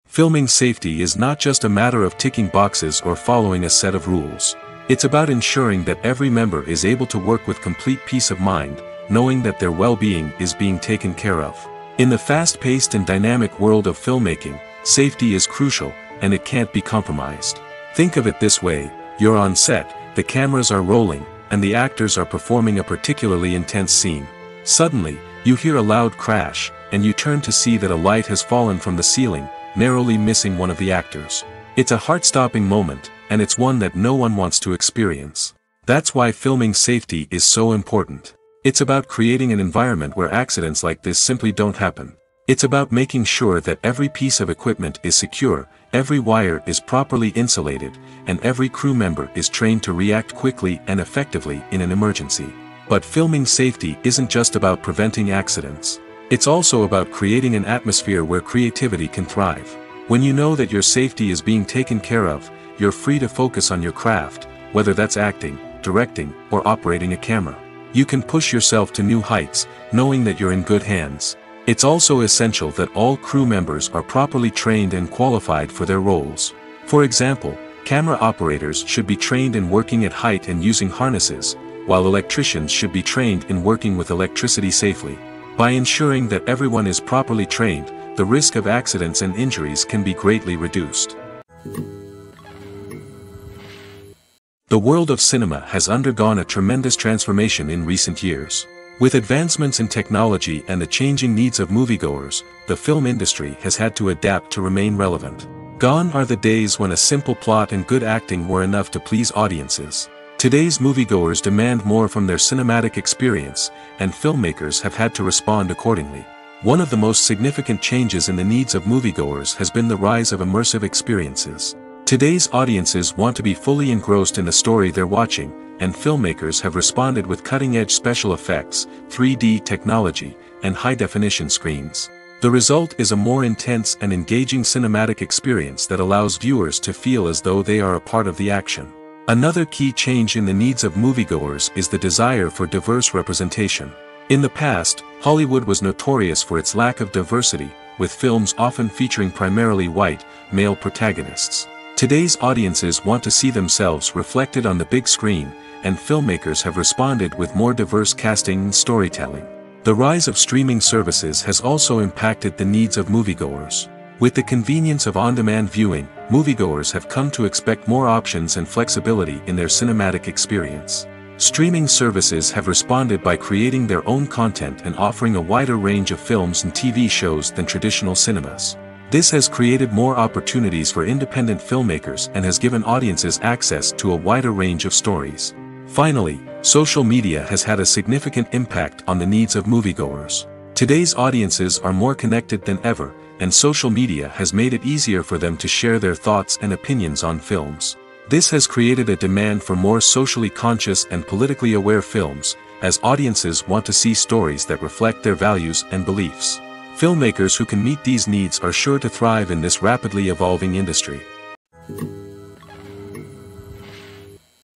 Filming safety is not just a matter of ticking boxes or following a set of rules. It's about ensuring that every member is able to work with complete peace of mind, knowing that their well-being is being taken care of. In the fast-paced and dynamic world of filmmaking, safety is crucial, and it can't be compromised. Think of it this way: you're on set, the cameras are rolling, and the actors are performing a particularly intense scene. Suddenly, you hear a loud crash, and you turn to see that a light has fallen from the ceiling, narrowly missing one of the actors. It's a heart-stopping moment, and it's one that no one wants to experience. That's why filming safety is so important. It's about creating an environment where accidents like this simply don't happen. It's about making sure that every piece of equipment is secure, every wire is properly insulated, and every crew member is trained to react quickly and effectively in an emergency. But filming safety isn't just about preventing accidents. It's also about creating an atmosphere where creativity can thrive. When you know that your safety is being taken care of, you're free to focus on your craft, whether that's acting, directing, or operating a camera. You can push yourself to new heights, knowing that you're in good hands. It's also essential that all crew members are properly trained and qualified for their roles. For example, camera operators should be trained in working at height and using harnesses, while electricians should be trained in working with electricity safely. By ensuring that everyone is properly trained, the risk of accidents and injuries can be greatly reduced. The world of cinema has undergone a tremendous transformation in recent years. With advancements in technology and the changing needs of moviegoers, the film industry has had to adapt to remain relevant. Gone are the days when a simple plot and good acting were enough to please audiences. Today's moviegoers demand more from their cinematic experience, and filmmakers have had to respond accordingly. One of the most significant changes in the needs of moviegoers has been the rise of immersive experiences. Today's audiences want to be fully engrossed in the story they're watching, and filmmakers have responded with cutting-edge special effects, 3D technology, and high-definition screens. The result is a more intense and engaging cinematic experience that allows viewers to feel as though they are a part of the action. Another key change in the needs of moviegoers is the desire for diverse representation. In the past, Hollywood was notorious for its lack of diversity, with films often featuring primarily white, male protagonists. Today's audiences want to see themselves reflected on the big screen, and filmmakers have responded with more diverse casting and storytelling. The rise of streaming services has also impacted the needs of moviegoers. With the convenience of on-demand viewing, moviegoers have come to expect more options and flexibility in their cinematic experience. Streaming services have responded by creating their own content and offering a wider range of films and TV shows than traditional cinemas. This has created more opportunities for independent filmmakers and has given audiences access to a wider range of stories. Finally, social media has had a significant impact on the needs of moviegoers. Today's audiences are more connected than ever, and social media has made it easier for them to share their thoughts and opinions on films. This has created a demand for more socially conscious and politically aware films, as audiences want to see stories that reflect their values and beliefs. Filmmakers who can meet these needs are sure to thrive in this rapidly evolving industry.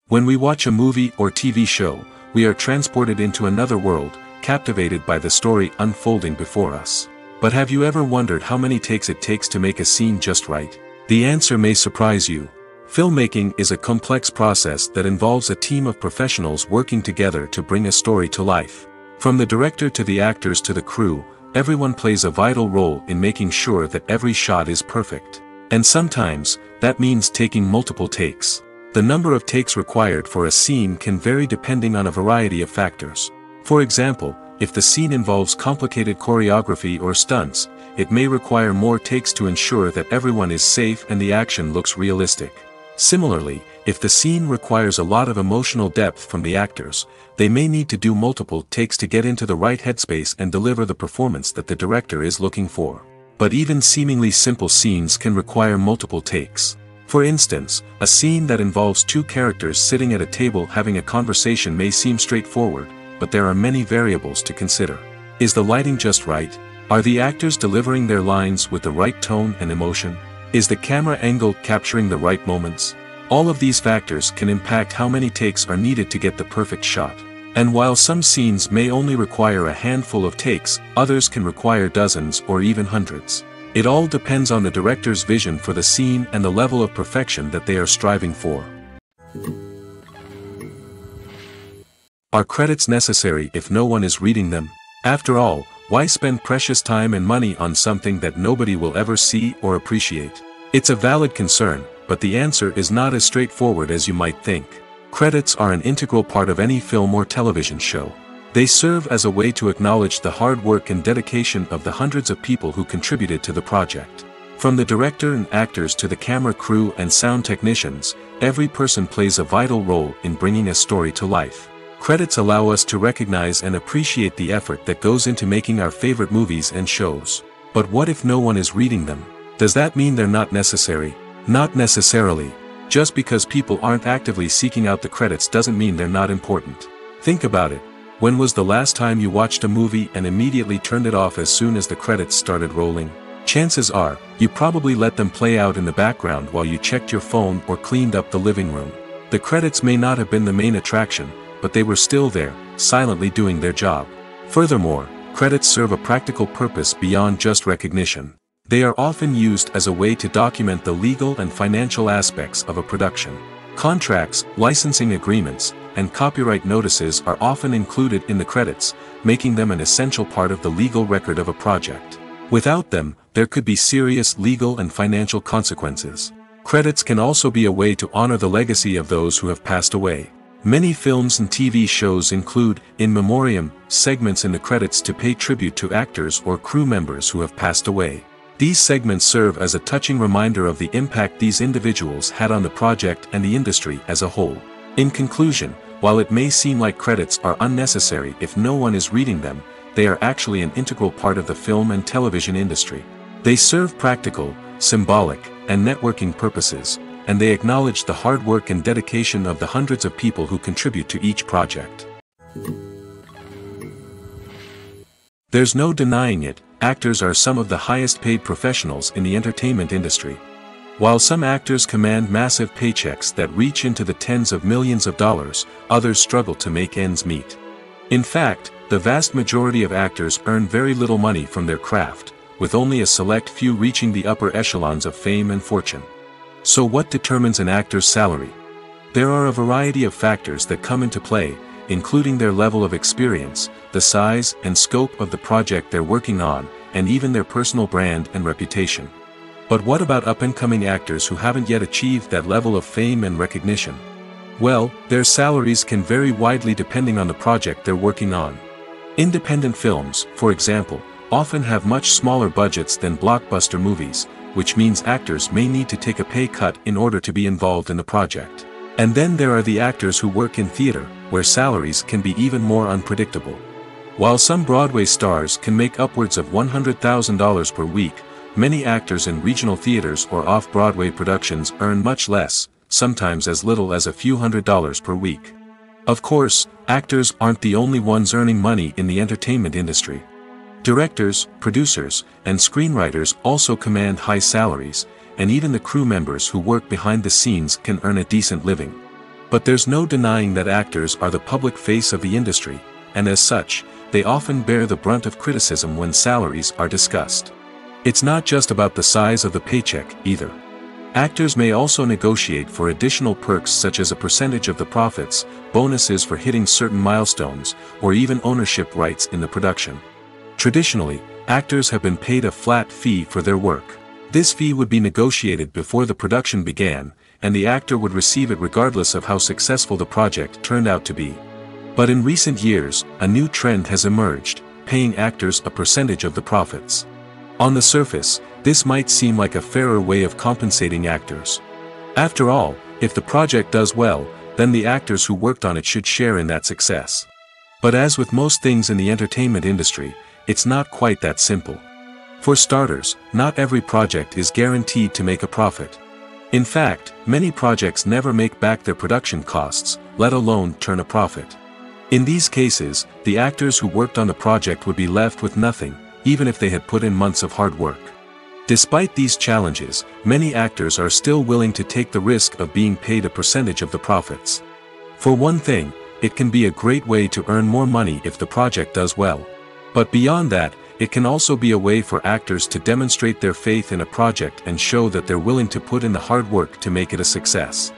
When we watch a movie or TV show, we are transported into another world, captivated by the story unfolding before us. But have you ever wondered how many takes it takes to make a scene just right? The answer may surprise you. Filmmaking is a complex process that involves a team of professionals working together to bring a story to life. From the director to the actors to the crew, everyone plays a vital role in making sure that every shot is perfect. And sometimes, that means taking multiple takes. The number of takes required for a scene can vary depending on a variety of factors. For example, if the scene involves complicated choreography or stunts, it may require more takes to ensure that everyone is safe and the action looks realistic. Similarly, if the scene requires a lot of emotional depth from the actors, they may need to do multiple takes to get into the right headspace and deliver the performance that the director is looking for. But even seemingly simple scenes can require multiple takes. For instance, a scene that involves two characters sitting at a table having a conversation may seem straightforward, but there are many variables to consider. Is the lighting just right? Are the actors delivering their lines with the right tone and emotion? Is the camera angle capturing the right moments? All of these factors can impact how many takes are needed to get the perfect shot. And while some scenes may only require a handful of takes, others can require dozens or even hundreds. It all depends on the director's vision for the scene and the level of perfection that they are striving for. Are credits necessary if no one is reading them? After all, why spend precious time and money on something that nobody will ever see or appreciate? It's a valid concern, but the answer is not as straightforward as you might think. Credits are an integral part of any film or television show. They serve as a way to acknowledge the hard work and dedication of the hundreds of people who contributed to the project. From the director and actors to the camera crew and sound technicians, every person plays a vital role in bringing a story to life. Credits allow us to recognize and appreciate the effort that goes into making our favorite movies and shows. But what if no one is reading them? Does that mean they're not necessary? Not necessarily. Just because people aren't actively seeking out the credits doesn't mean they're not important. Think about it. When was the last time you watched a movie and immediately turned it off as soon as the credits started rolling? Chances are, you probably let them play out in the background while you checked your phone or cleaned up the living room. The credits may not have been the main attraction, but they were still there, silently doing their job. Furthermore, credits serve a practical purpose beyond just recognition. They are often used as a way to document the legal and financial aspects of a production. Contracts, licensing agreements, and copyright notices are often included in the credits, making them an essential part of the legal record of a project. Without them, there could be serious legal and financial consequences. Credits can also be a way to honor the legacy of those who have passed away. Many films and TV shows include, in memoriam, segments in the credits to pay tribute to actors or crew members who have passed away. These segments serve as a touching reminder of the impact these individuals had on the project and the industry as a whole. In conclusion, while it may seem like credits are unnecessary if no one is reading them, they are actually an integral part of the film and television industry. They serve practical, symbolic, and networking purposes, and they acknowledge the hard work and dedication of the hundreds of people who contribute to each project. There's no denying it, actors are some of the highest paid professionals in the entertainment industry. While some actors command massive paychecks that reach into the tens of millions of dollars, others struggle to make ends meet. In fact, the vast majority of actors earn very little money from their craft, with only a select few reaching the upper echelons of fame and fortune. So what determines an actor's salary? There are a variety of factors that come into play, including their level of experience, the size and scope of the project they're working on, and even their personal brand and reputation. But what about up-and-coming actors who haven't yet achieved that level of fame and recognition? Well, their salaries can vary widely depending on the project they're working on. Independent films, for example, often have much smaller budgets than blockbuster movies, which means actors may need to take a pay cut in order to be involved in the project. And then there are the actors who work in theater, where salaries can be even more unpredictable. While some Broadway stars can make upwards of $100,000 per week, many actors in regional theaters or off-Broadway productions earn much less, sometimes as little as a few $100s per week. Of course, actors aren't the only ones earning money in the entertainment industry. Directors, producers, and screenwriters also command high salaries, and even the crew members who work behind the scenes can earn a decent living. But there's no denying that actors are the public face of the industry, and as such, they often bear the brunt of criticism when salaries are discussed. It's not just about the size of the paycheck, either. Actors may also negotiate for additional perks such as a percentage of the profits, bonuses for hitting certain milestones, or even ownership rights in the production. Traditionally, actors have been paid a flat fee for their work. This fee would be negotiated before the production began, and the actor would receive it regardless of how successful the project turned out to be. But in recent years, a new trend has emerged, paying actors a percentage of the profits. On the surface, this might seem like a fairer way of compensating actors. After all, if the project does well, then the actors who worked on it should share in that success. But as with most things in the entertainment industry, it's not quite that simple. For starters, not every project is guaranteed to make a profit. In fact, many projects never make back their production costs, let alone turn a profit. In these cases, the actors who worked on the project would be left with nothing, even if they had put in months of hard work. Despite these challenges, many actors are still willing to take the risk of being paid a percentage of the profits. For one thing, it can be a great way to earn more money if the project does well. But beyond that, it can also be a way for actors to demonstrate their faith in a project and show that they're willing to put in the hard work to make it a success.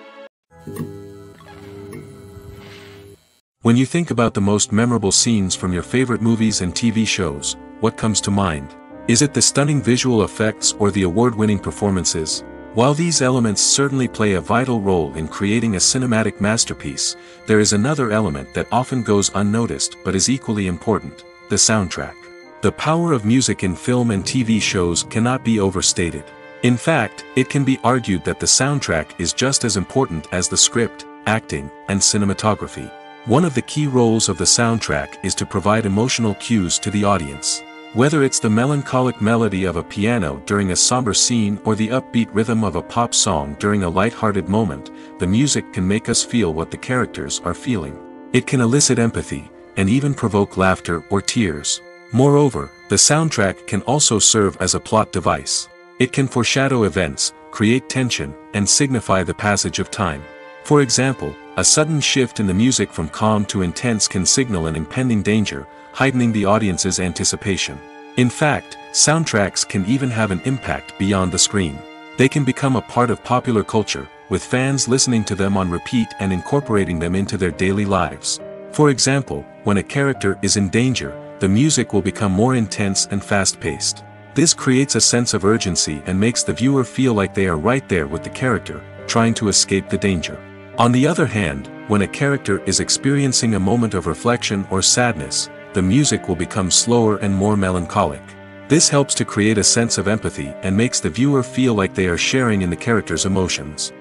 When you think about the most memorable scenes from your favorite movies and TV shows, what comes to mind? Is it the stunning visual effects or the award-winning performances? While these elements certainly play a vital role in creating a cinematic masterpiece, there is another element that often goes unnoticed but is equally important: the soundtrack. The power of music in film and TV shows cannot be overstated. In fact, it can be argued that the soundtrack is just as important as the script, acting, and cinematography. One of the key roles of the soundtrack is to provide emotional cues to the audience. Whether it's the melancholic melody of a piano during a somber scene or the upbeat rhythm of a pop song during a light-hearted moment, the music can make us feel what the characters are feeling. It can elicit empathy, and even provoke laughter or tears. Moreover, the soundtrack can also serve as a plot device. It can foreshadow events, create tension, and signify the passage of time. For example, a sudden shift in the music from calm to intense can signal an impending danger, heightening the audience's anticipation. In fact, soundtracks can even have an impact beyond the screen. They can become a part of popular culture, with fans listening to them on repeat and incorporating them into their daily lives. For example, when a character is in danger, the music will become more intense and fast-paced. This creates a sense of urgency and makes the viewer feel like they are right there with the character, trying to escape the danger. On the other hand, when a character is experiencing a moment of reflection or sadness, the music will become slower and more melancholic. This helps to create a sense of empathy and makes the viewer feel like they are sharing in the character's emotions.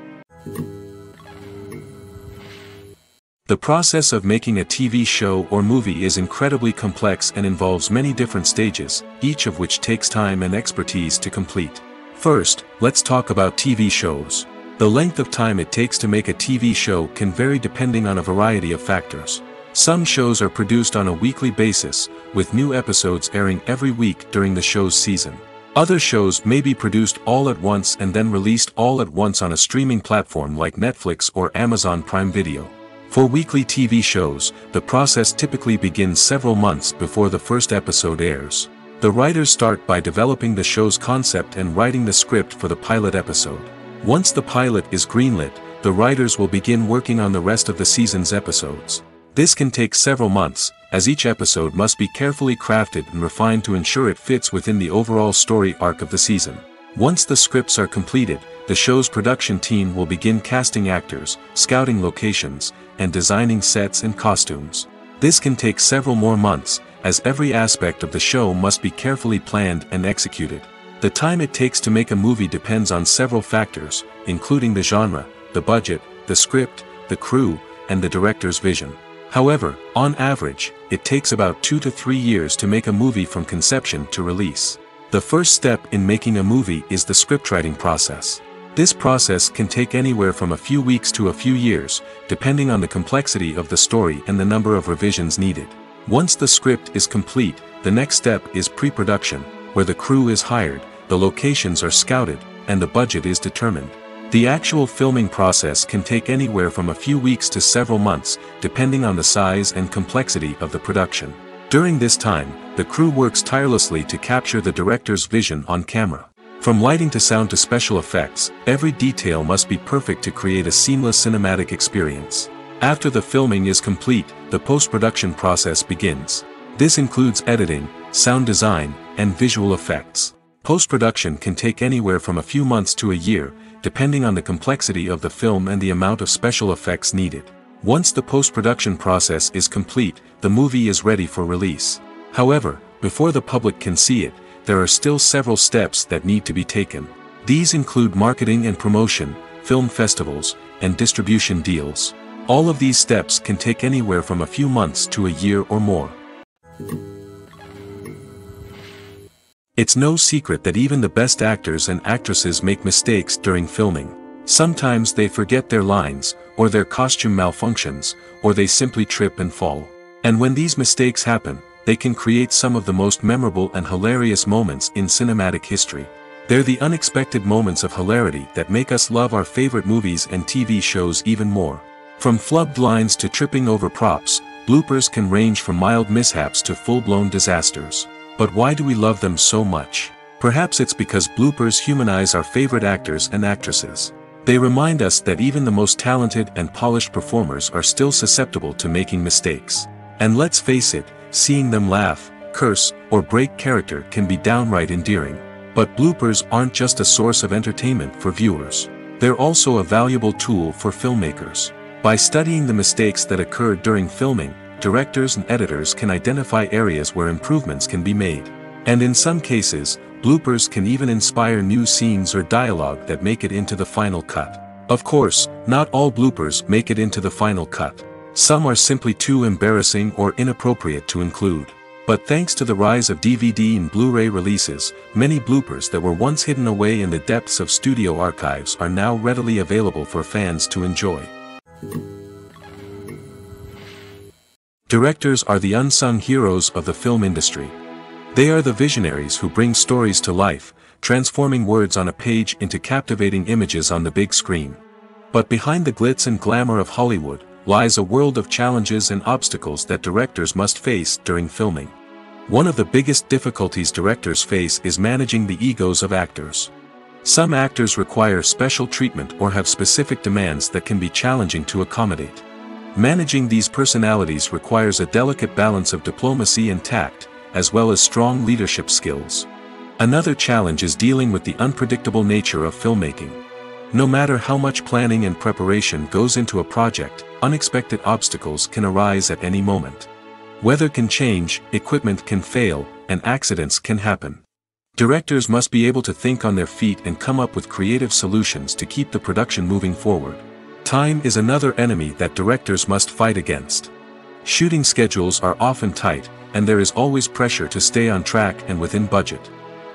The process of making a TV show or movie is incredibly complex and involves many different stages, each of which takes time and expertise to complete. First, let's talk about TV shows. The length of time it takes to make a TV show can vary depending on a variety of factors. Some shows are produced on a weekly basis, with new episodes airing every week during the show's season. Other shows may be produced all at once and then released all at once on a streaming platform like Netflix or Amazon Prime Video. For weekly TV shows, the process typically begins several months before the first episode airs. The writers start by developing the show's concept and writing the script for the pilot episode. Once the pilot is greenlit, the writers will begin working on the rest of the season's episodes. This can take several months, as each episode must be carefully crafted and refined to ensure it fits within the overall story arc of the season. Once the scripts are completed, the show's production team will begin casting actors, scouting locations, and designing sets and costumes. This can take several more months, as every aspect of the show must be carefully planned and executed. The time it takes to make a movie depends on several factors, including the genre, the budget, the script, the crew, and the director's vision. However, on average, it takes about 2 to 3 years to make a movie from conception to release. The first step in making a movie is the scriptwriting process. This process can take anywhere from a few weeks to a few years, depending on the complexity of the story and the number of revisions needed. Once the script is complete, the next step is pre-production, where the crew is hired, the locations are scouted, and the budget is determined. The actual filming process can take anywhere from a few weeks to several months, depending on the size and complexity of the production. During this time, the crew works tirelessly to capture the director's vision on camera. From lighting to sound to special effects, every detail must be perfect to create a seamless cinematic experience. After the filming is complete, the post-production process begins. This includes editing, sound design, and visual effects. Post-production can take anywhere from a few months to a year, depending on the complexity of the film and the amount of special effects needed. Once the post-production process is complete, the movie is ready for release. However, before the public can see it, there are still several steps that need to be taken. These include marketing and promotion, film festivals, and distribution deals. All of these steps can take anywhere from a few months to a year or more. It's no secret that even the best actors and actresses make mistakes during filming. Sometimes they forget their lines, or their costume malfunctions, or they simply trip and fall. And when these mistakes happen, they can create some of the most memorable and hilarious moments in cinematic history. They're the unexpected moments of hilarity that make us love our favorite movies and TV shows even more. From flubbed lines to tripping over props, bloopers can range from mild mishaps to full-blown disasters. But why do we love them so much? Perhaps it's because bloopers humanize our favorite actors and actresses. They remind us that even the most talented and polished performers are still susceptible to making mistakes. And let's face it, seeing them laugh, curse, or break character can be downright endearing. But bloopers aren't just a source of entertainment for viewers. They're also a valuable tool for filmmakers. By studying the mistakes that occurred during filming, directors and editors can identify areas where improvements can be made. And in some cases, bloopers can even inspire new scenes or dialogue that make it into the final cut. Of course, not all bloopers make it into the final cut. Some are simply too embarrassing or inappropriate to include. But thanks to the rise of DVD and Blu-ray releases, many bloopers that were once hidden away in the depths of studio archives are now readily available for fans to enjoy. Directors are the unsung heroes of the film industry. They are the visionaries who bring stories to life, transforming words on a page into captivating images on the big screen. But behind the glitz and glamour of Hollywood, lies a world of challenges and obstacles that directors must face during filming. One of the biggest difficulties directors face is managing the egos of actors. Some actors require special treatment or have specific demands that can be challenging to accommodate. Managing these personalities requires a delicate balance of diplomacy and tact, as well as strong leadership skills. Another challenge is dealing with the unpredictable nature of filmmaking. No matter how much planning and preparation goes into a project, unexpected obstacles can arise at any moment. Weather can change, equipment can fail, and accidents can happen. Directors must be able to think on their feet and come up with creative solutions to keep the production moving forward. Time is another enemy that directors must fight against. Shooting schedules are often tight, and there is always pressure to stay on track and within budget.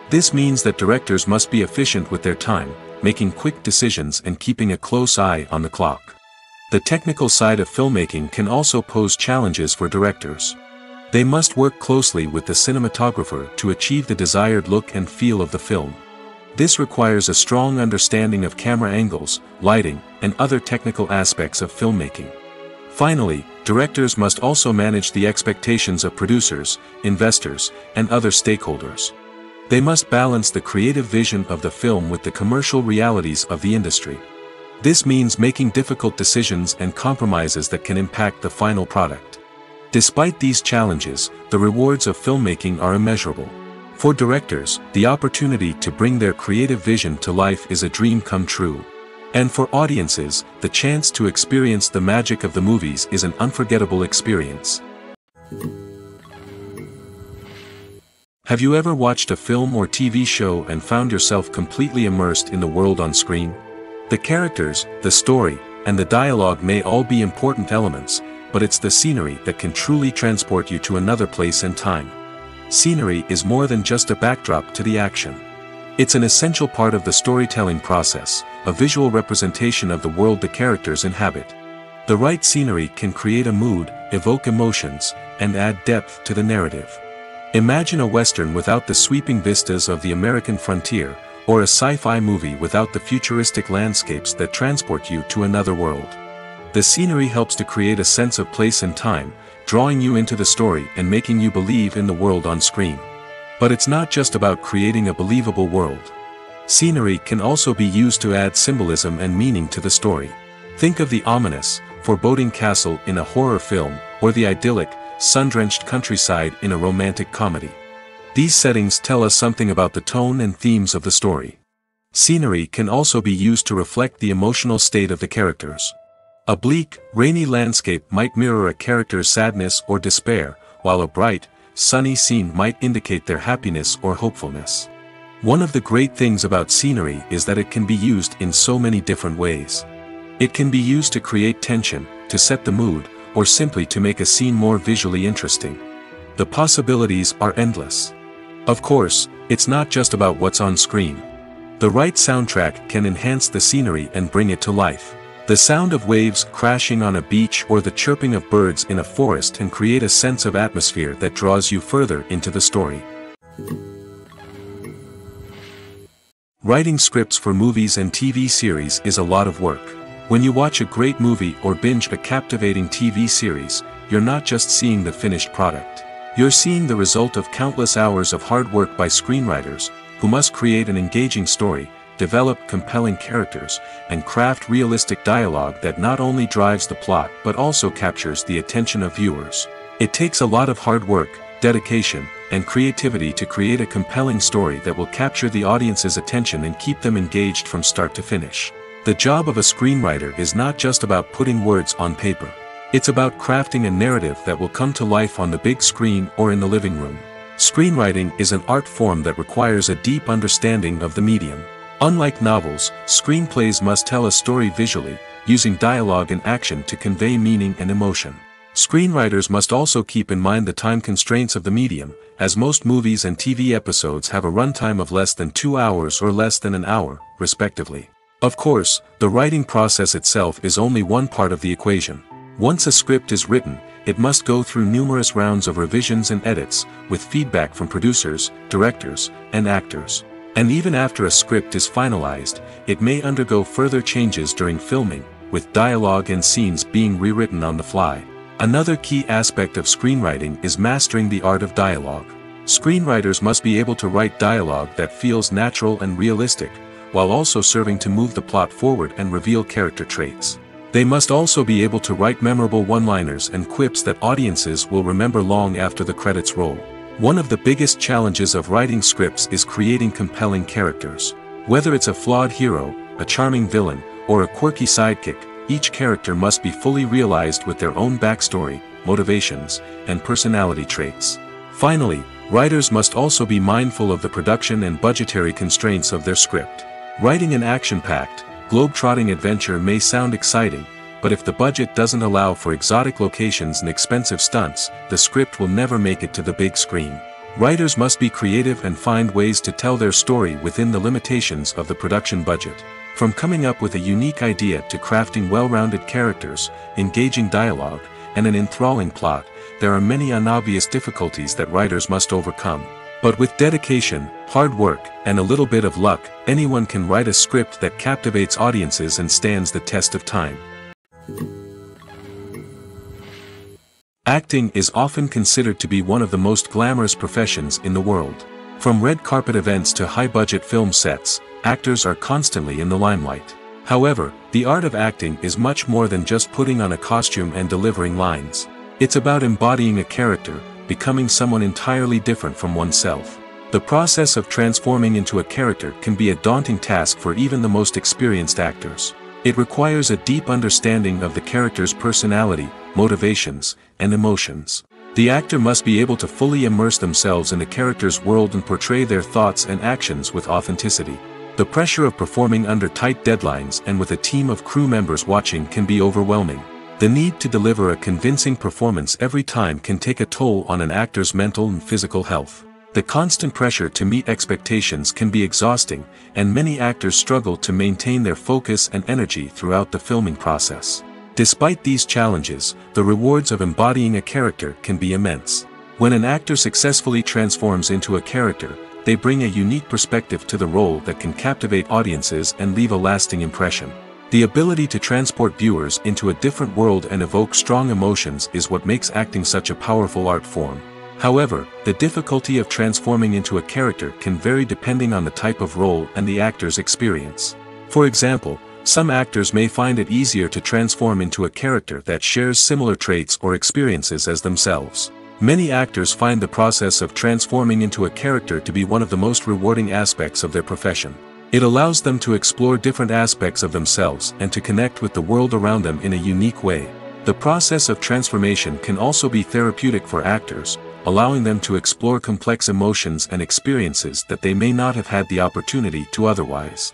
This means that directors must be efficient with their time, making quick decisions and keeping a close eye on the clock. The technical side of filmmaking can also pose challenges for directors. They must work closely with the cinematographer to achieve the desired look and feel of the film. This requires a strong understanding of camera angles, lighting, and other technical aspects of filmmaking. Finally, directors must also manage the expectations of producers, investors, and other stakeholders. They must balance the creative vision of the film with the commercial realities of the industry. This means making difficult decisions and compromises that can impact the final product. Despite these challenges, the rewards of filmmaking are immeasurable. For directors, the opportunity to bring their creative vision to life is a dream come true. And for audiences, the chance to experience the magic of the movies is an unforgettable experience. Have you ever watched a film or TV show and found yourself completely immersed in the world on screen? The characters, the story, and the dialogue may all be important elements, but it's the scenery that can truly transport you to another place and time. Scenery is more than just a backdrop to the action. It's an essential part of the storytelling process, a visual representation of the world the characters inhabit. The right scenery can create a mood, evoke emotions, and add depth to the narrative. Imagine a Western without the sweeping vistas of the American frontier, or a sci-fi movie without the futuristic landscapes that transport you to another world. The scenery helps to create a sense of place and time, drawing you into the story and making you believe in the world on screen. But it's not just about creating a believable world. Scenery can also be used to add symbolism and meaning to the story. Think of the ominous, foreboding castle in a horror film, or the idyllic, sun-drenched countryside in a romantic comedy. These settings tell us something about the tone and themes of the story. Scenery can also be used to reflect the emotional state of the characters. A bleak, rainy landscape might mirror a character's sadness or despair, while a bright, sunny scene might indicate their happiness or hopefulness. One of the great things about scenery is that it can be used in so many different ways. It can be used to create tension, to set the mood, or simply to make a scene more visually interesting. The possibilities are endless. Of course, it's not just about what's on screen. The right soundtrack can enhance the scenery and bring it to life. The sound of waves crashing on a beach or the chirping of birds in a forest can create a sense of atmosphere that draws you further into the story. Writing scripts for movies and TV series is a lot of work. When you watch a great movie or binge a captivating TV series, you're not just seeing the finished product. You're seeing the result of countless hours of hard work by screenwriters, who must create an engaging story, develop compelling characters, and craft realistic dialogue that not only drives the plot but also captures the attention of viewers. It takes a lot of hard work, dedication, and creativity to create a compelling story that will capture the audience's attention and keep them engaged from start to finish. The job of a screenwriter is not just about putting words on paper. It's about crafting a narrative that will come to life on the big screen or in the living room. Screenwriting is an art form that requires a deep understanding of the medium. Unlike novels, screenplays must tell a story visually, using dialogue and action to convey meaning and emotion. Screenwriters must also keep in mind the time constraints of the medium, as most movies and TV episodes have a runtime of less than 2 hours or less than an hour, respectively. Of course, the writing process itself is only one part of the equation. Once a script is written, it must go through numerous rounds of revisions and edits, with feedback from producers, directors, and actors. And even after a script is finalized, it may undergo further changes during filming, with dialogue and scenes being rewritten on the fly. Another key aspect of screenwriting is mastering the art of dialogue. Screenwriters must be able to write dialogue that feels natural and realistic, while also serving to move the plot forward and reveal character traits. They must also be able to write memorable one-liners and quips that audiences will remember long after the credits roll. One of the biggest challenges of writing scripts is creating compelling characters. Whether it's a flawed hero, a charming villain, or a quirky sidekick, each character must be fully realized with their own backstory, motivations, and personality traits. Finally, writers must also be mindful of the production and budgetary constraints of their script. Writing an action-packed, globe-trotting adventure may sound exciting, but if the budget doesn't allow for exotic locations and expensive stunts, the script will never make it to the big screen. Writers must be creative and find ways to tell their story within the limitations of the production budget. From coming up with a unique idea to crafting well-rounded characters, engaging dialogue, and an enthralling plot, there are many unobvious difficulties that writers must overcome. But with dedication, hard work, and a little bit of luck, anyone can write a script that captivates audiences and stands the test of time. Acting is often considered to be one of the most glamorous professions in the world. From red carpet events to high-budget film sets, actors are constantly in the limelight. However, the art of acting is much more than just putting on a costume and delivering lines. It's about embodying a character, becoming someone entirely different from oneself. The process of transforming into a character can be a daunting task for even the most experienced actors. It requires a deep understanding of the character's personality, motivations, and emotions. The actor must be able to fully immerse themselves in the character's world and portray their thoughts and actions with authenticity. The pressure of performing under tight deadlines and with a team of crew members watching can be overwhelming. The need to deliver a convincing performance every time can take a toll on an actor's mental and physical health. The constant pressure to meet expectations can be exhausting, and many actors struggle to maintain their focus and energy throughout the filming process. Despite these challenges, the rewards of embodying a character can be immense. When an actor successfully transforms into a character, they bring a unique perspective to the role that can captivate audiences and leave a lasting impression. The ability to transport viewers into a different world and evoke strong emotions is what makes acting such a powerful art form. However, the difficulty of transforming into a character can vary depending on the type of role and the actor's experience. For example, some actors may find it easier to transform into a character that shares similar traits or experiences as themselves. Many actors find the process of transforming into a character to be one of the most rewarding aspects of their profession. It allows them to explore different aspects of themselves and to connect with the world around them in a unique way. The process of transformation can also be therapeutic for actors, allowing them to explore complex emotions and experiences that they may not have had the opportunity to otherwise.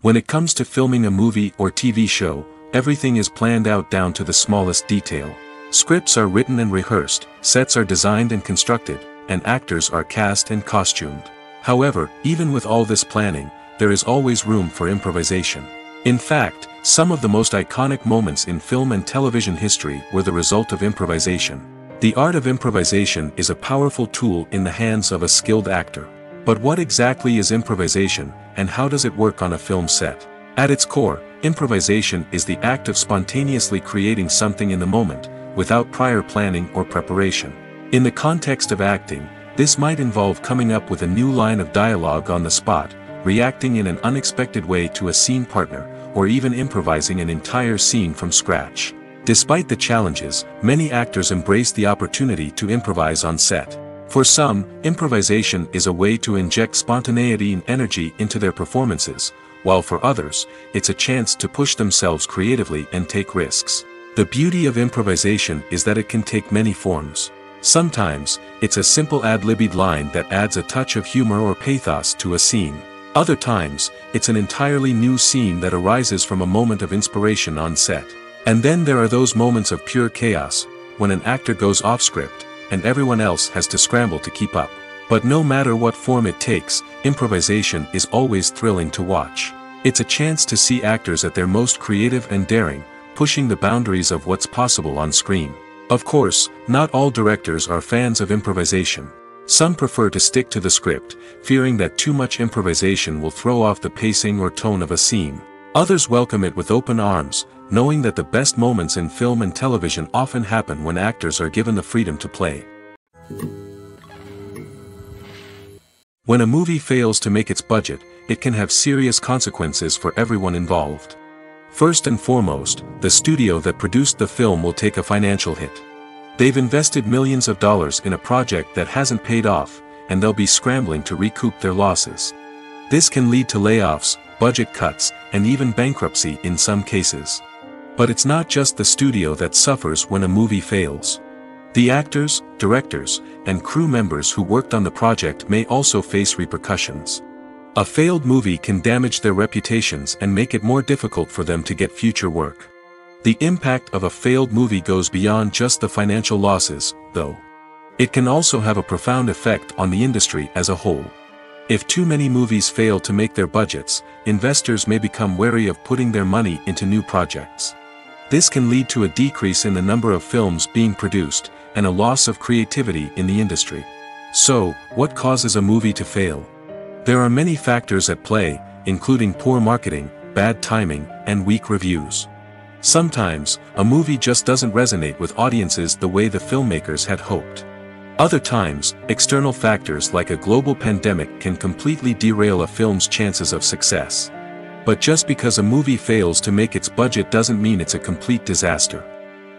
When it comes to filming a movie or TV show, everything is planned out down to the smallest detail. Scripts are written and rehearsed, sets are designed and constructed, and actors are cast and costumed. However, even with all this planning, there is always room for improvisation. In fact, some of the most iconic moments in film and television history were the result of improvisation. The art of improvisation is a powerful tool in the hands of a skilled actor. But what exactly is improvisation, and how does it work on a film set? At its core, improvisation is the act of spontaneously creating something in the moment, without prior planning or preparation. In the context of acting, this might involve coming up with a new line of dialogue on the spot, reacting in an unexpected way to a scene partner, or even improvising an entire scene from scratch. Despite the challenges, many actors embrace the opportunity to improvise on set. For some, improvisation is a way to inject spontaneity and energy into their performances, while for others, it's a chance to push themselves creatively and take risks. The beauty of improvisation is that it can take many forms. Sometimes, it's a simple ad-libbed line that adds a touch of humor or pathos to a scene. Other times, it's an entirely new scene that arises from a moment of inspiration on set. And then there are those moments of pure chaos, when an actor goes off script, and everyone else has to scramble to keep up. But no matter what form it takes, improvisation is always thrilling to watch. It's a chance to see actors at their most creative and daring, pushing the boundaries of what's possible on screen. Of course, not all directors are fans of improvisation. Some prefer to stick to the script, fearing that too much improvisation will throw off the pacing or tone of a scene. Others welcome it with open arms, knowing that the best moments in film and television often happen when actors are given the freedom to play. When a movie fails to make its budget, it can have serious consequences for everyone involved. First and foremost, the studio that produced the film will take a financial hit. They've invested millions of dollars in a project that hasn't paid off, and they'll be scrambling to recoup their losses. This can lead to layoffs, budget cuts, and even bankruptcy in some cases. But it's not just the studio that suffers when a movie fails. The actors, directors, and crew members who worked on the project may also face repercussions. A failed movie can damage their reputations and make it more difficult for them to get future work. The impact of a failed movie goes beyond just the financial losses, though. It can also have a profound effect on the industry as a whole. If too many movies fail to make their budgets, investors may become wary of putting their money into new projects. This can lead to a decrease in the number of films being produced, and a loss of creativity in the industry. So, what causes a movie to fail? There are many factors at play, including poor marketing, bad timing, and weak reviews. Sometimes, a movie just doesn't resonate with audiences the way the filmmakers had hoped. Other times, external factors like a global pandemic can completely derail a film's chances of success. But just because a movie fails to make its budget doesn't mean it's a complete disaster.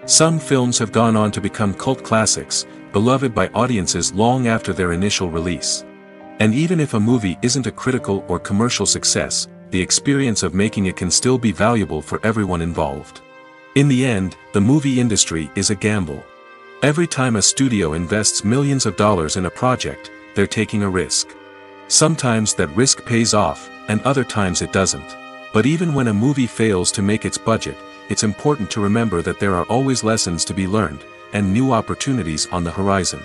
Some films have gone on to become cult classics, beloved by audiences long after their initial release. And even if a movie isn't a critical or commercial success, the experience of making it can still be valuable for everyone involved. In the end, the movie industry is a gamble. Every time a studio invests millions of dollars in a project, they're taking a risk. Sometimes that risk pays off, and other times it doesn't. But even when a movie fails to make its budget, it's important to remember that there are always lessons to be learned, and new opportunities on the horizon.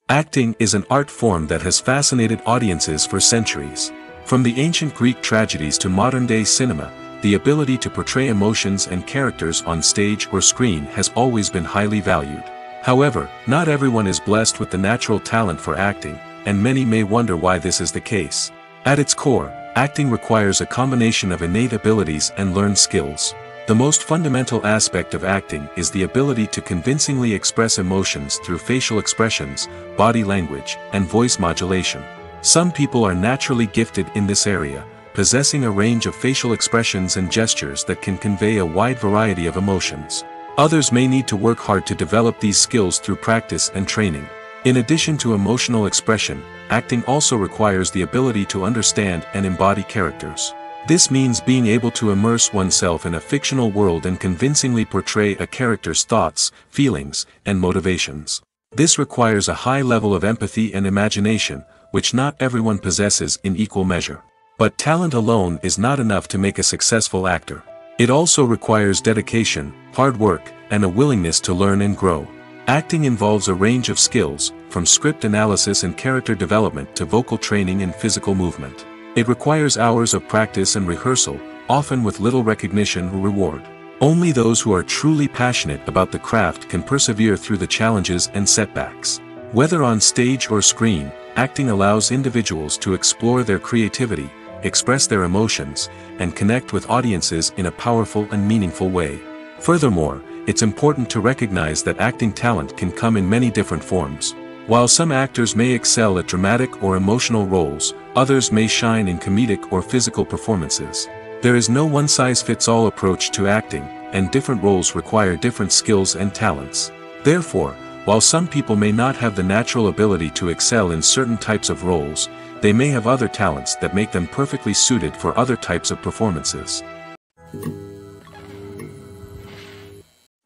Acting is an art form that has fascinated audiences for centuries. From the ancient Greek tragedies to modern-day cinema, the ability to portray emotions and characters on stage or screen has always been highly valued. However, not everyone is blessed with the natural talent for acting, and many may wonder why this is the case. At its core, acting requires a combination of innate abilities and learned skills. The most fundamental aspect of acting is the ability to convincingly express emotions through facial expressions, body language, and voice modulation. Some people are naturally gifted in this area, possessing a range of facial expressions and gestures that can convey a wide variety of emotions. Others may need to work hard to develop these skills through practice and training. In addition to emotional expression, acting also requires the ability to understand and embody characters. This means being able to immerse oneself in a fictional world and convincingly portray a character's thoughts, feelings, and motivations. This requires a high level of empathy and imagination, which not everyone possesses in equal measure. But talent alone is not enough to make a successful actor. It also requires dedication, hard work, and a willingness to learn and grow. Acting involves a range of skills, from script analysis and character development to vocal training and physical movement. It requires hours of practice and rehearsal, often with little recognition or reward. Only those who are truly passionate about the craft can persevere through the challenges and setbacks. Whether on stage or screen, acting allows individuals to explore their creativity, express their emotions, and connect with audiences in a powerful and meaningful way. Furthermore, it's important to recognize that acting talent can come in many different forms. While some actors may excel at dramatic or emotional roles, others may shine in comedic or physical performances. There is no one-size-fits-all approach to acting, and different roles require different skills and talents. Therefore, while some people may not have the natural ability to excel in certain types of roles, they may have other talents that make them perfectly suited for other types of performances.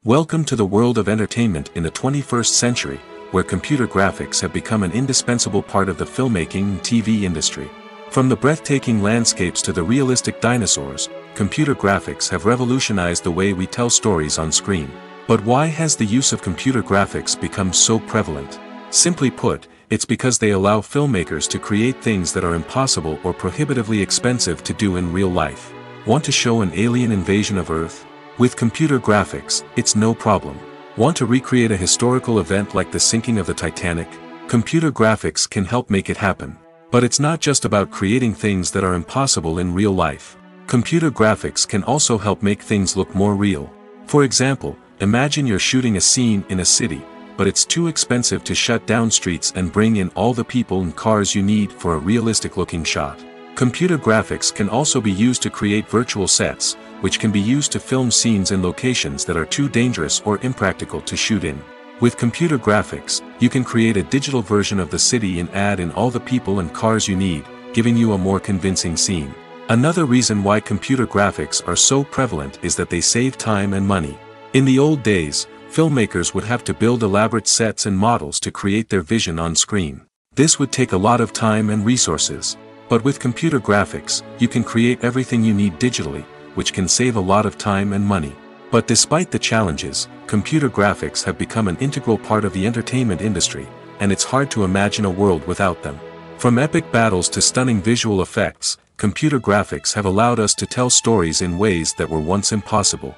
Welcome to the world of entertainment in the 21st century, where computer graphics have become an indispensable part of the filmmaking and TV industry. From the breathtaking landscapes to the realistic dinosaurs, computer graphics have revolutionized the way we tell stories on screen. But why has the use of computer graphics become so prevalent? Simply put, it's because they allow filmmakers to create things that are impossible or prohibitively expensive to do in real life. Want to show an alien invasion of Earth? With computer graphics, it's no problem. Want to recreate a historical event like the sinking of the Titanic? Computer graphics can help make it happen. But it's not just about creating things that are impossible in real life. Computer graphics can also help make things look more real. For example, imagine you're shooting a scene in a city, but it's too expensive to shut down streets and bring in all the people and cars you need for a realistic-looking shot. Computer graphics can also be used to create virtual sets, which can be used to film scenes in locations that are too dangerous or impractical to shoot in. With computer graphics, you can create a digital version of the city and add in all the people and cars you need, giving you a more convincing scene. Another reason why computer graphics are so prevalent is that they save time and money. In the old days, filmmakers would have to build elaborate sets and models to create their vision on screen. This would take a lot of time and resources. But with computer graphics, you can create everything you need digitally, which can save a lot of time and money. But despite the challenges, computer graphics have become an integral part of the entertainment industry, and it's hard to imagine a world without them. From epic battles to stunning visual effects, computer graphics have allowed us to tell stories in ways that were once impossible.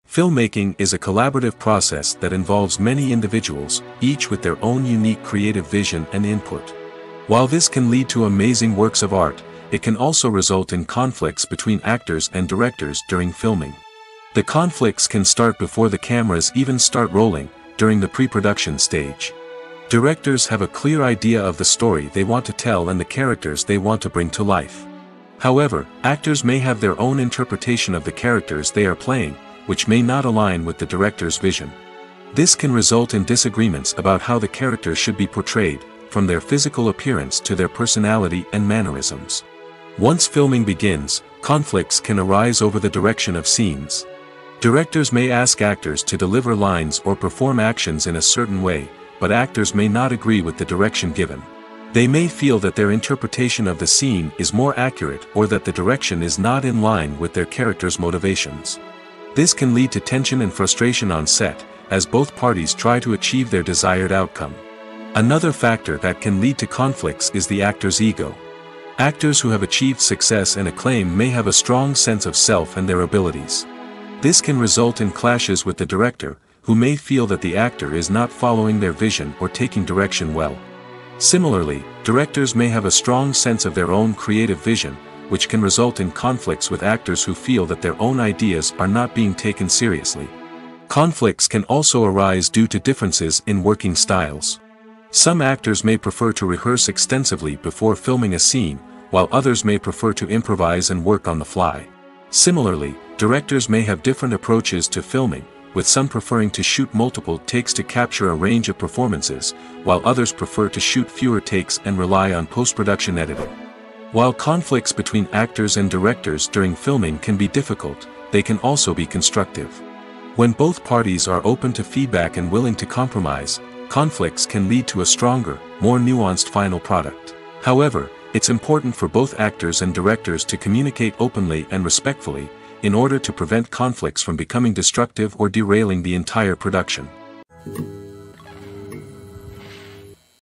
Filmmaking is a collaborative process that involves many individuals, each with their own unique creative vision and input. While this can lead to amazing works of art, it can also result in conflicts between actors and directors during filming. The conflicts can start before the cameras even start rolling, during the pre-production stage. Directors have a clear idea of the story they want to tell and the characters they want to bring to life. However, actors may have their own interpretation of the characters they are playing, which may not align with the director's vision. This can result in disagreements about how the characters should be portrayed, from their physical appearance to their personality and mannerisms. Once filming begins, conflicts can arise over the direction of scenes. Directors may ask actors to deliver lines or perform actions in a certain way, but actors may not agree with the direction given. They may feel that their interpretation of the scene is more accurate or that the direction is not in line with their character's motivations. This can lead to tension and frustration on set, as both parties try to achieve their desired outcome. Another factor that can lead to conflicts is the actor's ego. Actors who have achieved success and acclaim may have a strong sense of self and their abilities. This can result in clashes with the director, who may feel that the actor is not following their vision or taking direction well. Similarly, directors may have a strong sense of their own creative vision, which can result in conflicts with actors who feel that their own ideas are not being taken seriously. Conflicts can also arise due to differences in working styles. Some actors may prefer to rehearse extensively before filming a scene, while others may prefer to improvise and work on the fly. Similarly, directors may have different approaches to filming, with some preferring to shoot multiple takes to capture a range of performances, while others prefer to shoot fewer takes and rely on post-production editing. While conflicts between actors and directors during filming can be difficult, they can also be constructive. When both parties are open to feedback and willing to compromise, conflicts can lead to a stronger, more nuanced final product. However, it's important for both actors and directors to communicate openly and respectfully, in order to prevent conflicts from becoming destructive or derailing the entire production.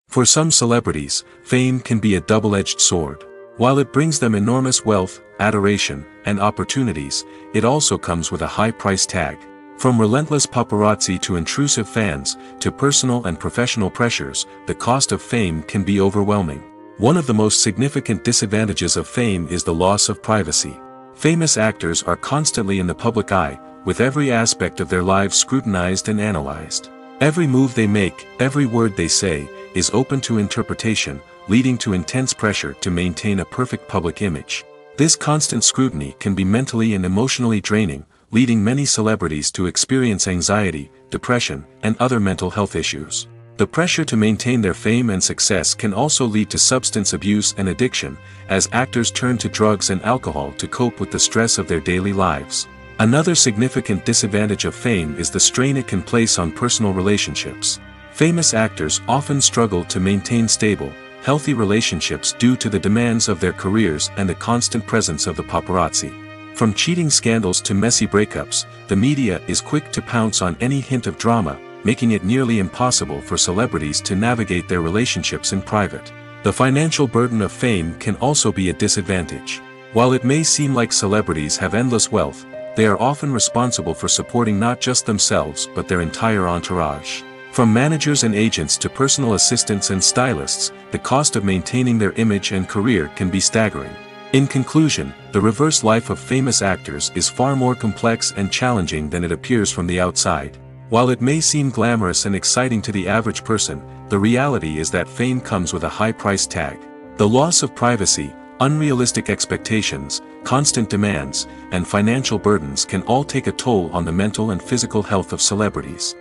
For some celebrities, fame can be a double-edged sword. While it brings them enormous wealth, adoration, and opportunities, it also comes with a high price tag. From relentless paparazzi to intrusive fans, to personal and professional pressures, the cost of fame can be overwhelming. One of the most significant disadvantages of fame is the loss of privacy. Famous actors are constantly in the public eye, with every aspect of their lives scrutinized and analyzed. Every move they make, every word they say, is open to interpretation, leading to intense pressure to maintain a perfect public image. This constant scrutiny can be mentally and emotionally draining, leading many celebrities to experience anxiety, depression, and other mental health issues. The pressure to maintain their fame and success can also lead to substance abuse and addiction, as actors turn to drugs and alcohol to cope with the stress of their daily lives. Another significant disadvantage of fame is the strain it can place on personal relationships. Famous actors often struggle to maintain stable, healthy relationships due to the demands of their careers and the constant presence of the paparazzi. From cheating scandals to messy breakups, the media is quick to pounce on any hint of drama, making it nearly impossible for celebrities to navigate their relationships in private. The financial burden of fame can also be a disadvantage. While it may seem like celebrities have endless wealth, they are often responsible for supporting not just themselves but their entire entourage. From managers and agents to personal assistants and stylists, the cost of maintaining their image and career can be staggering. In conclusion, the reverse life of famous actors is far more complex and challenging than it appears from the outside. While it may seem glamorous and exciting to the average person, the reality is that fame comes with a high price tag. The loss of privacy, unrealistic expectations, constant demands, and financial burdens can all take a toll on the mental and physical health of celebrities.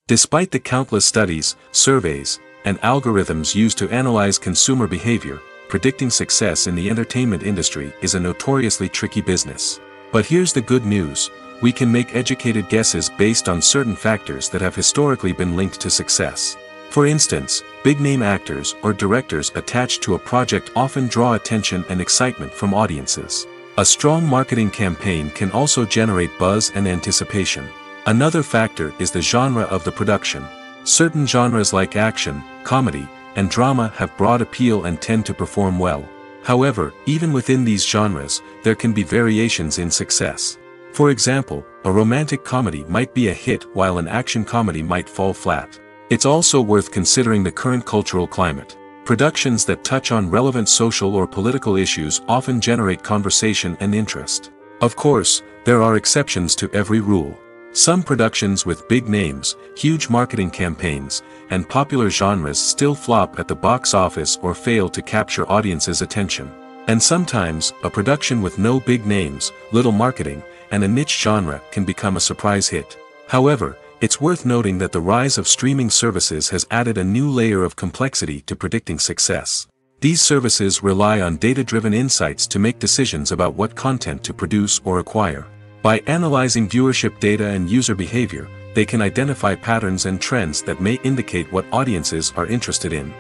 Despite the countless studies, surveys, and algorithms used to analyze consumer behavior, predicting success in the entertainment industry is a notoriously tricky business. But here's the good news: we can make educated guesses based on certain factors that have historically been linked to success. For instance, big-name actors or directors attached to a project often draw attention and excitement from audiences. A strong marketing campaign can also generate buzz and anticipation. Another factor is the genre of the production. Certain genres like action, comedy, and drama have broad appeal and tend to perform well. However, even within these genres, there can be variations in success. For example, a romantic comedy might be a hit while an action comedy might fall flat. It's also worth considering the current cultural climate. Productions that touch on relevant social or political issues often generate conversation and interest. Of course, there are exceptions to every rule. Some productions with big names, huge marketing campaigns, and popular genres still flop at the box office or fail to capture audiences' attention. And sometimes, a production with no big names, little marketing, and a niche genre can become a surprise hit. However, it's worth noting that the rise of streaming services has added a new layer of complexity to predicting success. These services rely on data-driven insights to make decisions about what content to produce or acquire. By analyzing viewership data and user behavior, they can identify patterns and trends that may indicate what audiences are interested in.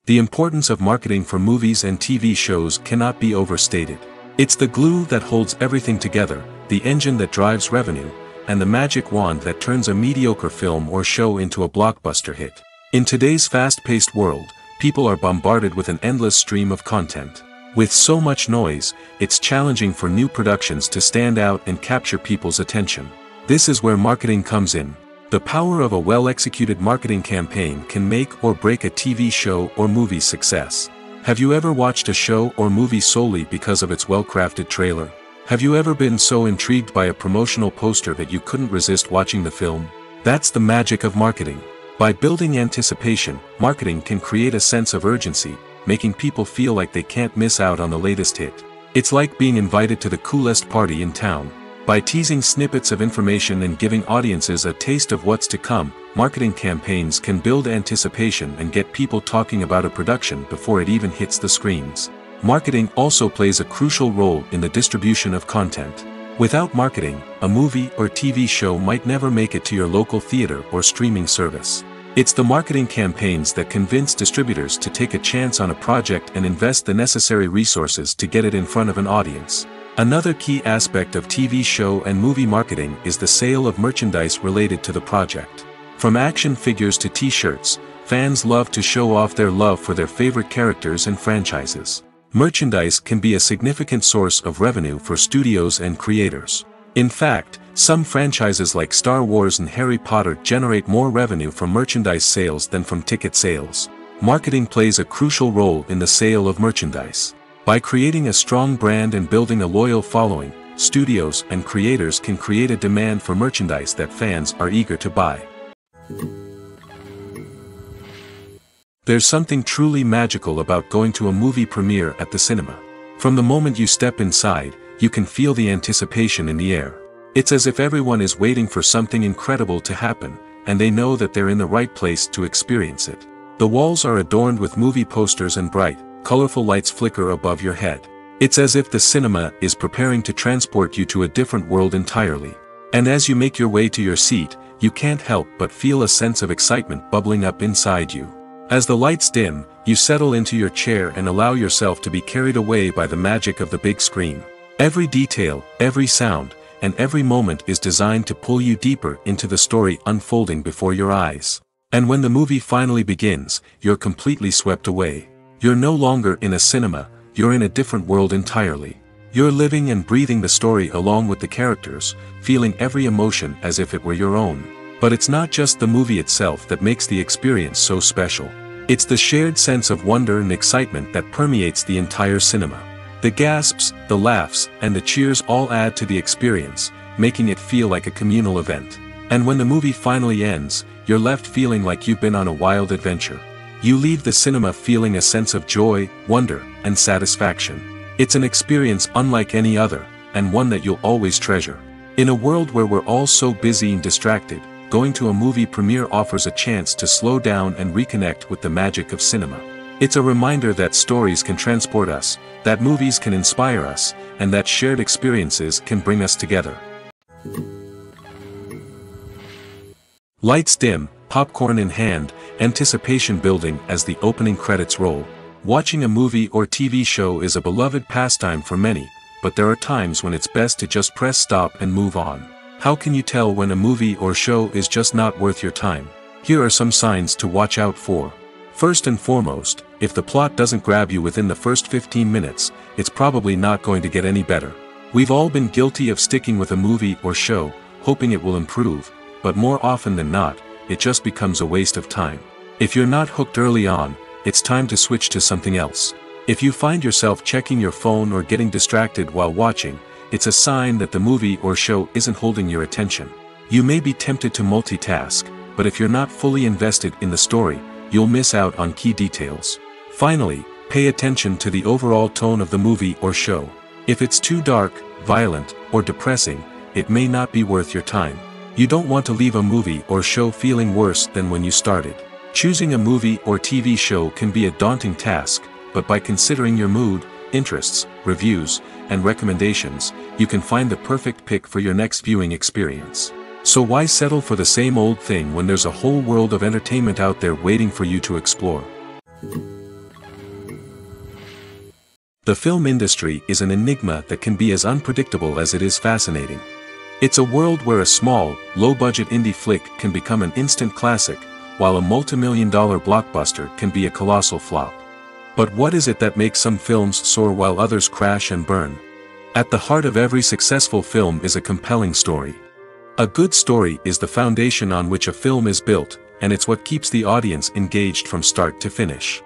The importance of marketing for movies and TV shows cannot be overstated. It's the glue that holds everything together, the engine that drives revenue, and the magic wand that turns a mediocre film or show into a blockbuster hit. In today's fast-paced world, people are bombarded with an endless stream of content. With so much noise, it's challenging for new productions to stand out and capture people's attention. This is where marketing comes in. The power of a well-executed marketing campaign can make or break a TV show or movie's success. Have you ever watched a show or movie solely because of its well-crafted trailer? Have you ever been so intrigued by a promotional poster that you couldn't resist watching the film? That's the magic of marketing. By building anticipation, marketing can create a sense of urgency, making people feel like they can't miss out on the latest hit. It's like being invited to the coolest party in town. By teasing snippets of information and giving audiences a taste of what's to come, marketing campaigns can build anticipation and get people talking about a production before it even hits the screens. Marketing also plays a crucial role in the distribution of content. Without marketing, a movie or TV show might never make it to your local theater or streaming service. It's the marketing campaigns that convince distributors to take a chance on a project and invest the necessary resources to get it in front of an audience. Another key aspect of TV show and movie marketing is the sale of merchandise related to the project. From action figures to t-shirts, fans love to show off their love for their favorite characters and franchises. Merchandise can be a significant source of revenue for studios and creators. In fact, some franchises like Star Wars and Harry Potter generate more revenue from merchandise sales than from ticket sales. Marketing plays a crucial role in the sale of merchandise. By creating a strong brand and building a loyal following, studios and creators can create a demand for merchandise that fans are eager to buy. There's something truly magical about going to a movie premiere at the cinema. From the moment you step inside, you can feel the anticipation in the air. It's as if everyone is waiting for something incredible to happen, and they know that they're in the right place to experience it. The walls are adorned with movie posters and bright, colorful lights flicker above your head. It's as if the cinema is preparing to transport you to a different world entirely. And as you make your way to your seat, you can't help but feel a sense of excitement bubbling up inside you. As the lights dim, you settle into your chair and allow yourself to be carried away by the magic of the big screen. Every detail, every sound, and every moment is designed to pull you deeper into the story unfolding before your eyes. And when the movie finally begins, you're completely swept away. You're no longer in a cinema, you're in a different world entirely. You're living and breathing the story along with the characters, feeling every emotion as if it were your own. But it's not just the movie itself that makes the experience so special. It's the shared sense of wonder and excitement that permeates the entire cinema. The gasps, the laughs, and the cheers all add to the experience, making it feel like a communal event. And when the movie finally ends, you're left feeling like you've been on a wild adventure. You leave the cinema feeling a sense of joy, wonder, and satisfaction. It's an experience unlike any other, and one that you'll always treasure. In a world where we're all so busy and distracted, going to a movie premiere offers a chance to slow down and reconnect with the magic of cinema. It's a reminder that stories can transport us, that movies can inspire us, and that shared experiences can bring us together. Lights dim, popcorn in hand, anticipation building as the opening credits roll. Watching a movie or TV show is a beloved pastime for many, but there are times when it's best to just press stop and move on. How can you tell when a movie or show is just not worth your time? Here are some signs to watch out for. First and foremost, if the plot doesn't grab you within the first 15 minutes, it's probably not going to get any better. We've all been guilty of sticking with a movie or show, hoping it will improve, but more often than not, it just becomes a waste of time. If you're not hooked early on, it's time to switch to something else. If you find yourself checking your phone or getting distracted while watching, it's a sign that the movie or show isn't holding your attention. You may be tempted to multitask, but if you're not fully invested in the story, you'll miss out on key details. Finally, pay attention to the overall tone of the movie or show. If it's too dark, violent, or depressing, it may not be worth your time. You don't want to leave a movie or show feeling worse than when you started. Choosing a movie or TV show can be a daunting task, but by considering your mood, interests, reviews, and recommendations, you can find the perfect pick for your next viewing experience. So why settle for the same old thing when there's a whole world of entertainment out there waiting for you to explore? The film industry is an enigma that can be as unpredictable as it is fascinating. It's a world where a small, low-budget indie flick can become an instant classic, while a multi-million-dollar blockbuster can be a colossal flop. But what is it that makes some films soar while others crash and burn? At the heart of every successful film is a compelling story. A good story is the foundation on which a film is built, and it's what keeps the audience engaged from start to finish.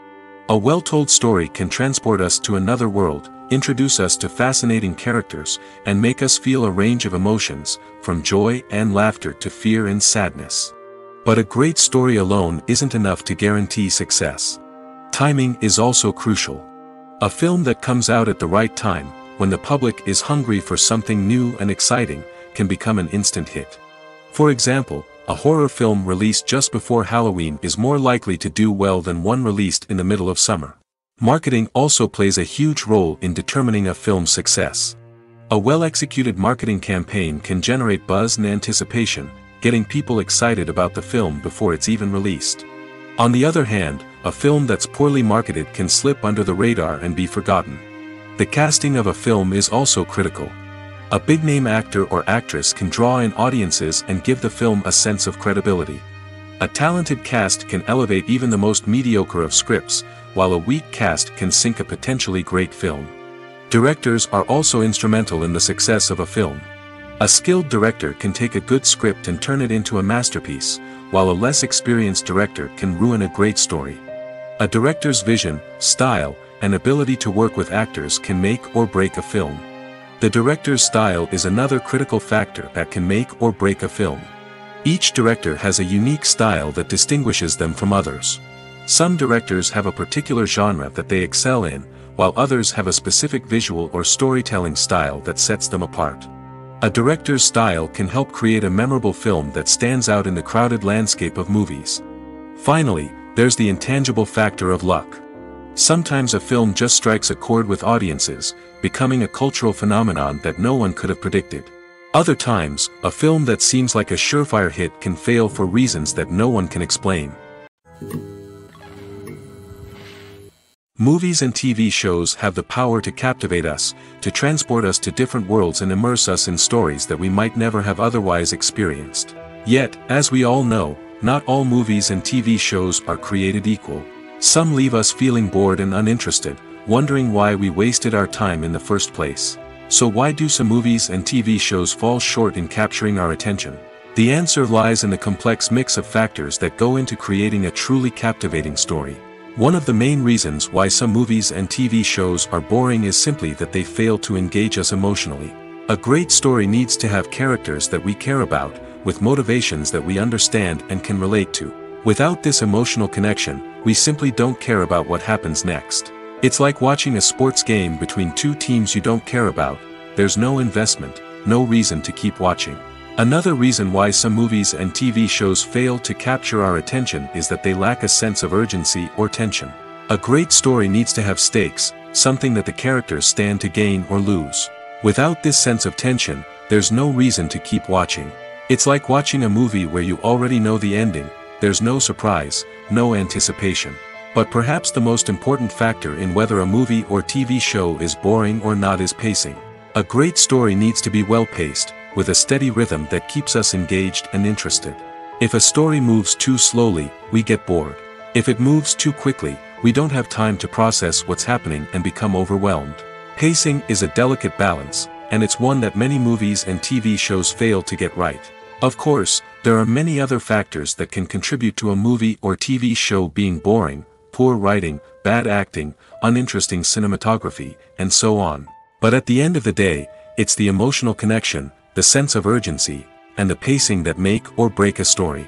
A well-told story can transport us to another world, introduce us to fascinating characters, and make us feel a range of emotions, from joy and laughter to fear and sadness. But a great story alone isn't enough to guarantee success. Timing is also crucial. A film that comes out at the right time, when the public is hungry for something new and exciting, can become an instant hit. For example, a horror film released just before Halloween is more likely to do well than one released in the middle of summer. Marketing also plays a huge role in determining a film's success. A well-executed marketing campaign can generate buzz and anticipation, getting people excited about the film before it's even released. On the other hand, a film that's poorly marketed can slip under the radar and be forgotten. The casting of a film is also critical. A big-name actor or actress can draw in audiences and give the film a sense of credibility. A talented cast can elevate even the most mediocre of scripts, while a weak cast can sink a potentially great film. Directors are also instrumental in the success of a film. A skilled director can take a good script and turn it into a masterpiece, while a less experienced director can ruin a great story. A director's vision, style, and ability to work with actors can make or break a film. The director's style is another critical factor that can make or break a film. Each director has a unique style that distinguishes them from others. Some directors have a particular genre that they excel in, while others have a specific visual or storytelling style that sets them apart. A director's style can help create a memorable film that stands out in the crowded landscape of movies. Finally, there's the intangible factor of luck. Sometimes a film just strikes a chord with audiences, becoming a cultural phenomenon that no one could have predicted. Other times, a film that seems like a surefire hit can fail for reasons that no one can explain. Movies and TV shows have the power to captivate us, to transport us to different worlds and immerse us in stories that we might never have otherwise experienced. Yet, as we all know, not all movies and TV shows are created equal. Some leave us feeling bored and uninterested, wondering why we wasted our time in the first place. So why do some movies and TV shows fall short in capturing our attention? The answer lies in the complex mix of factors that go into creating a truly captivating story. One of the main reasons why some movies and TV shows are boring is simply that they fail to engage us emotionally. A great story needs to have characters that we care about, with motivations that we understand and can relate to. Without this emotional connection, we simply don't care about what happens next. It's like watching a sports game between two teams you don't care about. There's no investment, no reason to keep watching. Another reason why some movies and TV shows fail to capture our attention is that they lack a sense of urgency or tension. A great story needs to have stakes, something that the characters stand to gain or lose. Without this sense of tension, there's no reason to keep watching. It's like watching a movie where you already know the ending. There's no surprise, no anticipation. But perhaps the most important factor in whether a movie or TV show is boring or not is pacing. A great story needs to be well-paced, with a steady rhythm that keeps us engaged and interested. If a story moves too slowly, we get bored. If it moves too quickly, we don't have time to process what's happening and become overwhelmed. Pacing is a delicate balance, and it's one that many movies and TV shows fail to get right. Of course, there are many other factors that can contribute to a movie or TV show being boring: poor writing, bad acting, uninteresting cinematography, and so on. But at the end of the day, it's the emotional connection, the sense of urgency, and the pacing that make or break a story.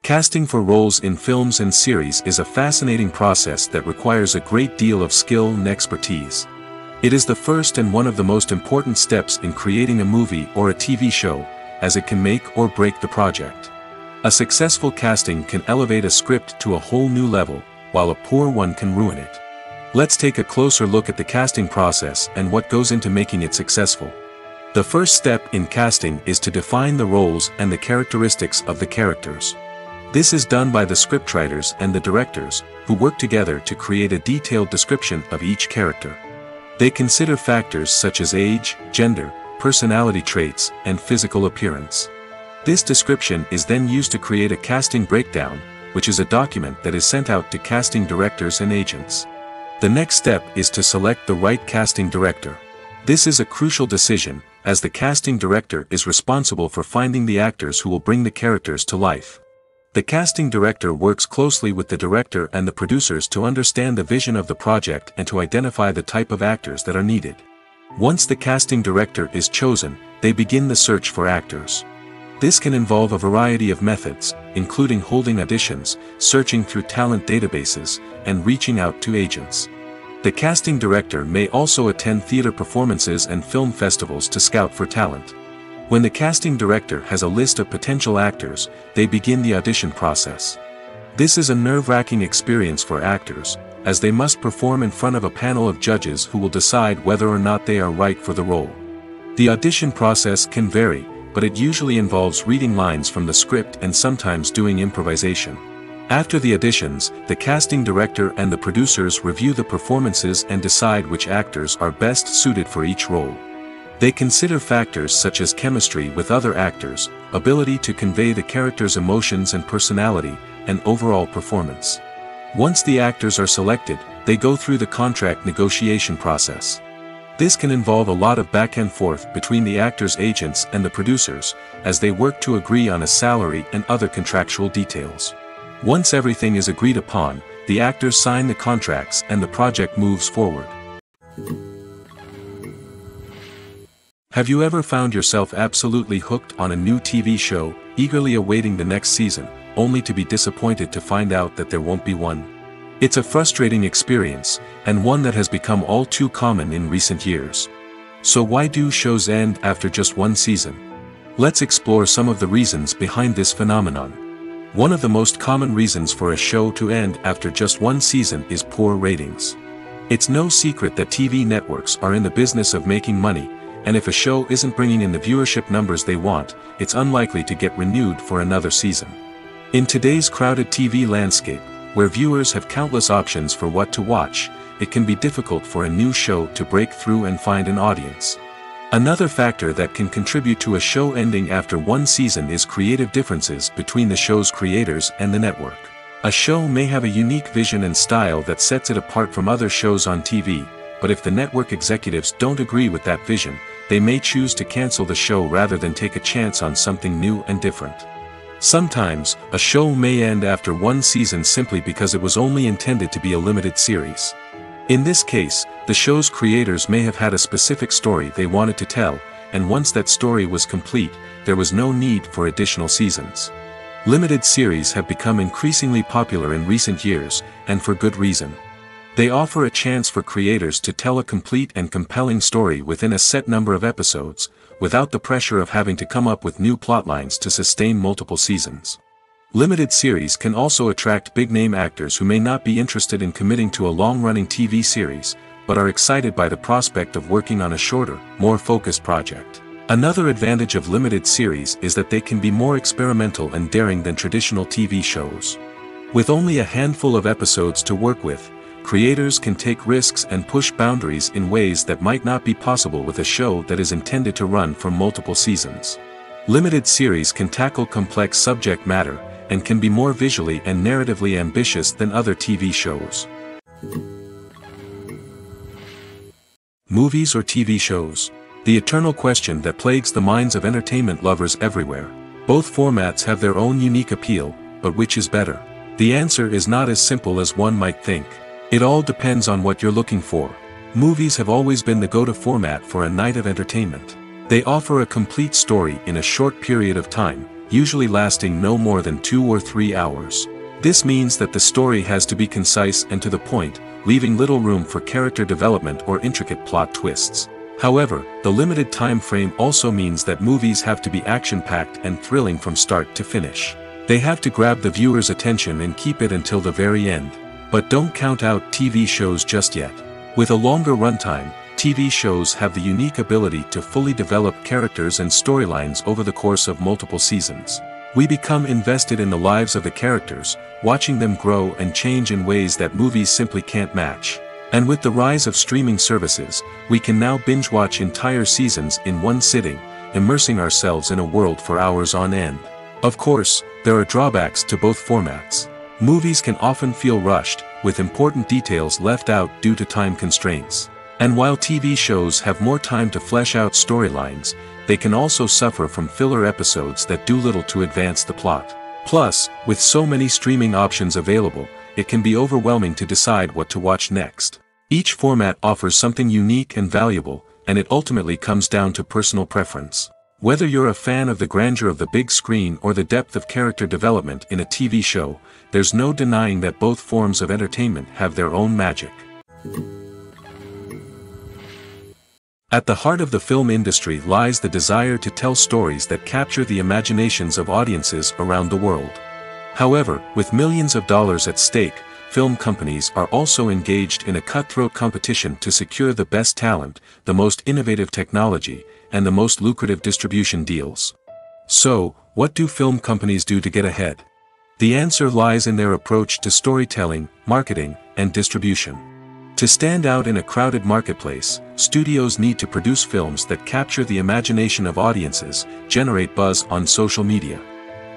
Casting for roles in films and series is a fascinating process that requires a great deal of skill and expertise. It is the first and one of the most important steps in creating a movie or a TV show, as it can make or break the project. A successful casting can elevate a script to a whole new level, while a poor one can ruin it. Let's take a closer look at the casting process and what goes into making it successful. The first step in casting is to define the roles and the characteristics of the characters. This is done by the scriptwriters and the directors, who work together to create a detailed description of each character. They consider factors such as age, gender, personality traits, and physical appearance. This description is then used to create a casting breakdown, which is a document that is sent out to casting directors and agents. The next step is to select the right casting director. This is a crucial decision, as the casting director is responsible for finding the actors who will bring the characters to life. The casting director works closely with the director and the producers to understand the vision of the project and to identify the type of actors that are needed. Once the casting director is chosen, they begin the search for actors. This can involve a variety of methods, including holding auditions, searching through talent databases, and reaching out to agents. The casting director may also attend theater performances and film festivals to scout for talent. When the casting director has a list of potential actors, they begin the audition process. This is a nerve-wracking experience for actors, as they must perform in front of a panel of judges who will decide whether or not they are right for the role. The audition process can vary, but it usually involves reading lines from the script and sometimes doing improvisation. After the auditions, the casting director and the producers review the performances and decide which actors are best suited for each role. They consider factors such as chemistry with other actors, ability to convey the character's emotions and personality, and overall performance. Once the actors are selected, they go through the contract negotiation process. This can involve a lot of back and forth between the actors' agents and the producers, as they work to agree on a salary and other contractual details. Once everything is agreed upon, the actors sign the contracts and the project moves forward. Have you ever found yourself absolutely hooked on a new TV show, eagerly awaiting the next season, only to be disappointed to find out that there won't be one? It's a frustrating experience, and one that has become all too common in recent years. So why do shows end after just one season? Let's explore some of the reasons behind this phenomenon. One of the most common reasons for a show to end after just one season is poor ratings. It's no secret that TV networks are in the business of making money, and if a show isn't bringing in the viewership numbers they want, it's unlikely to get renewed for another season. In today's crowded TV landscape, where viewers have countless options for what to watch, it can be difficult for a new show to break through and find an audience. Another factor that can contribute to a show ending after one season is creative differences between the show's creators and the network. A show may have a unique vision and style that sets it apart from other shows on TV, but if the network executives don't agree with that vision, they may choose to cancel the show rather than take a chance on something new and different. Sometimes, a show may end after one season simply because it was only intended to be a limited series. In this case, the show's creators may have had a specific story they wanted to tell, and once that story was complete, there was no need for additional seasons. Limited series have become increasingly popular in recent years, and for good reason. They offer a chance for creators to tell a complete and compelling story within a set number of episodes, without the pressure of having to come up with new plotlines to sustain multiple seasons. Limited series can also attract big-name actors who may not be interested in committing to a long-running TV series, but are excited by the prospect of working on a shorter, more focused project. Another advantage of limited series is that they can be more experimental and daring than traditional TV shows. With only a handful of episodes to work with, creators can take risks and push boundaries in ways that might not be possible with a show that is intended to run for multiple seasons. Limited series can tackle complex subject matter, and can be more visually and narratively ambitious than other TV shows. Movies or TV shows? The eternal question that plagues the minds of entertainment lovers everywhere. Both formats have their own unique appeal, but which is better? The answer is not as simple as one might think. It all depends on what you're looking for. Movies have always been the go-to format for a night of entertainment. They offer a complete story in a short period of time, usually lasting no more than 2 or 3 hours. This means that the story has to be concise and to the point, leaving little room for character development or intricate plot twists. However, the limited time frame also means that movies have to be action-packed and thrilling from start to finish. They have to grab the viewer's attention and keep it until the very end. But don't count out TV shows just yet. With a longer runtime, TV shows have the unique ability to fully develop characters and storylines over the course of multiple seasons. We become invested in the lives of the characters, watching them grow and change in ways that movies simply can't match. And with the rise of streaming services, we can now binge-watch entire seasons in one sitting, immersing ourselves in a world for hours on end. Of course, there are drawbacks to both formats. Movies can often feel rushed, with important details left out due to time constraints. And while TV shows have more time to flesh out storylines, they can also suffer from filler episodes that do little to advance the plot. Plus, with so many streaming options available, it can be overwhelming to decide what to watch next. Each format offers something unique and valuable, and it ultimately comes down to personal preference. Whether you're a fan of the grandeur of the big screen or the depth of character development in a TV show, there's no denying that both forms of entertainment have their own magic. At the heart of the film industry lies the desire to tell stories that capture the imaginations of audiences around the world. However, with millions of dollars at stake, film companies are also engaged in a cutthroat competition to secure the best talent, the most innovative technology, and the most lucrative distribution deals. So, what do film companies do to get ahead? The answer lies in their approach to storytelling, marketing, and distribution. To stand out in a crowded marketplace, studios need to produce films that capture the imagination of audiences, generate buzz on social media.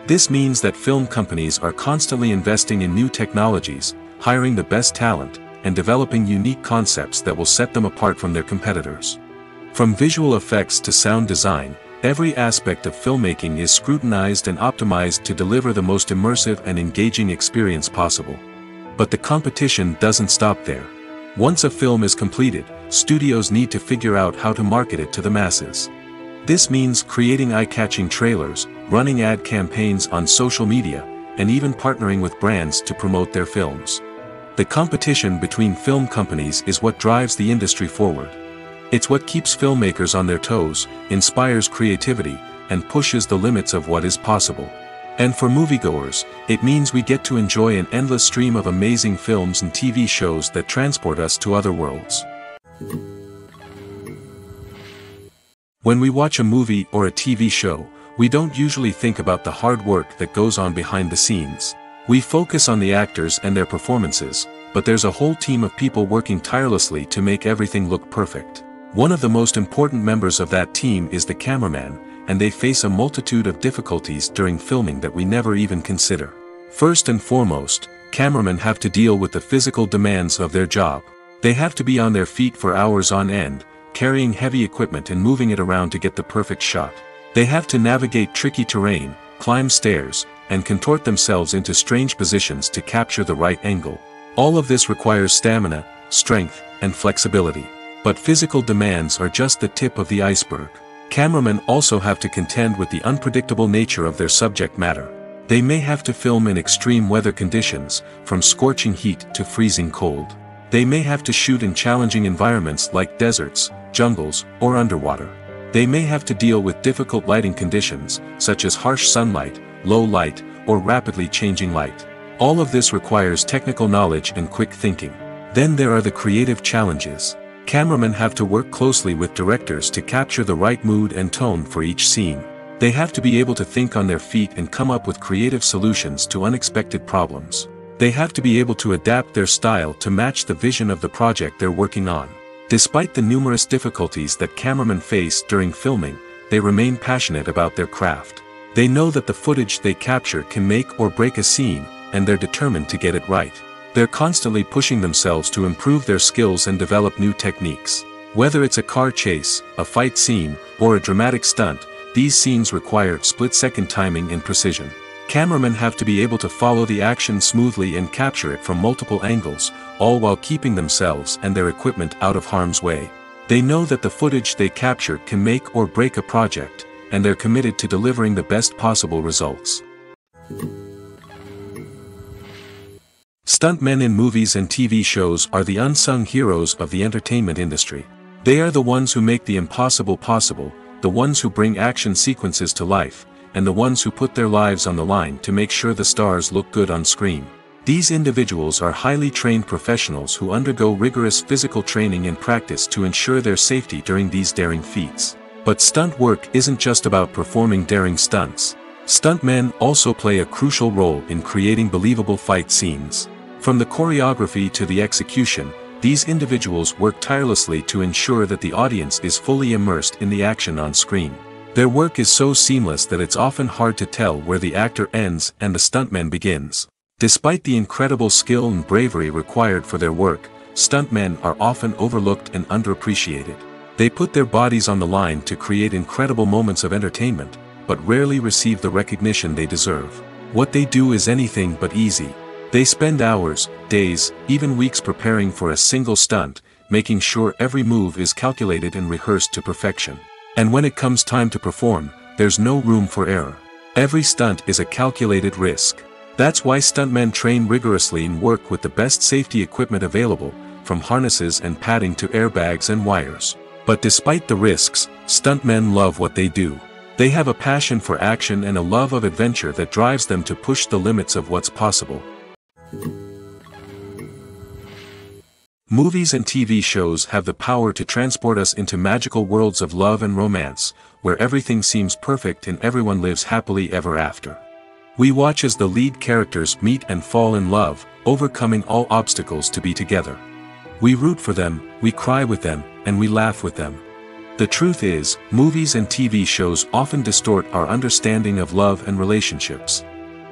This means that film companies are constantly investing in new technologies, hiring the best talent, and developing unique concepts that will set them apart from their competitors. From visual effects to sound design, every aspect of filmmaking is scrutinized and optimized to deliver the most immersive and engaging experience possible. But the competition doesn't stop there. Once a film is completed, studios need to figure out how to market it to the masses. This means creating eye-catching trailers, running ad campaigns on social media, and even partnering with brands to promote their films. The competition between film companies is what drives the industry forward. It's what keeps filmmakers on their toes, inspires creativity, and pushes the limits of what is possible. And for moviegoers, it means we get to enjoy an endless stream of amazing films and TV shows that transport us to other worlds. When we watch a movie or a TV show, we don't usually think about the hard work that goes on behind the scenes. We focus on the actors and their performances, but there's a whole team of people working tirelessly to make everything look perfect. One of the most important members of that team is the cameraman, and they face a multitude of difficulties during filming that we never even consider. First and foremost, cameramen have to deal with the physical demands of their job. They have to be on their feet for hours on end, carrying heavy equipment and moving it around to get the perfect shot. They have to navigate tricky terrain, climb stairs, and contort themselves into strange positions to capture the right angle. All of this requires stamina, strength, and flexibility. But physical demands are just the tip of the iceberg. Cameramen also have to contend with the unpredictable nature of their subject matter. They may have to film in extreme weather conditions, from scorching heat to freezing cold. They may have to shoot in challenging environments like deserts, jungles, or underwater. They may have to deal with difficult lighting conditions, such as harsh sunlight, low light, or rapidly changing light. All of this requires technical knowledge and quick thinking. Then there are the creative challenges. Cameramen have to work closely with directors to capture the right mood and tone for each scene. They have to be able to think on their feet and come up with creative solutions to unexpected problems. They have to be able to adapt their style to match the vision of the project they're working on. Despite the numerous difficulties that cameramen face during filming, they remain passionate about their craft. They know that the footage they capture can make or break a scene, and they're determined to get it right. They're constantly pushing themselves to improve their skills and develop new techniques. Whether it's a car chase, a fight scene, or a dramatic stunt, these scenes require split-second timing and precision. Cameramen have to be able to follow the action smoothly and capture it from multiple angles, all while keeping themselves and their equipment out of harm's way. They know that the footage they capture can make or break a project, and they're committed to delivering the best possible results. Stuntmen in movies and TV shows are the unsung heroes of the entertainment industry. They are the ones who make the impossible possible, the ones who bring action sequences to life, and the ones who put their lives on the line to make sure the stars look good on screen. These individuals are highly trained professionals who undergo rigorous physical training and practice to ensure their safety during these daring feats. But stunt work isn't just about performing daring stunts. Stuntmen also play a crucial role in creating believable fight scenes. From the choreography to the execution, these individuals work tirelessly to ensure that the audience is fully immersed in the action on screen. Their work is so seamless that it's often hard to tell where the actor ends and the stuntman begins. Despite the incredible skill and bravery required for their work, stuntmen are often overlooked and underappreciated. They put their bodies on the line to create incredible moments of entertainment, but rarely receive the recognition they deserve. What they do is anything but easy. They spend hours, days, even weeks preparing for a single stunt, making sure every move is calculated and rehearsed to perfection. And when it comes time to perform, there's no room for error. Every stunt is a calculated risk. That's why stuntmen train rigorously and work with the best safety equipment available, from harnesses and padding to airbags and wires. But despite the risks, stuntmen love what they do. They have a passion for action and a love of adventure that drives them to push the limits of what's possible. Movies and TV shows have the power to transport us into magical worlds of love and romance, where everything seems perfect and everyone lives happily ever after. We watch as the lead characters meet and fall in love, overcoming all obstacles to be together. We root for them, we cry with them, and we laugh with them. The truth is, movies and TV shows often distort our understanding of love and relationships.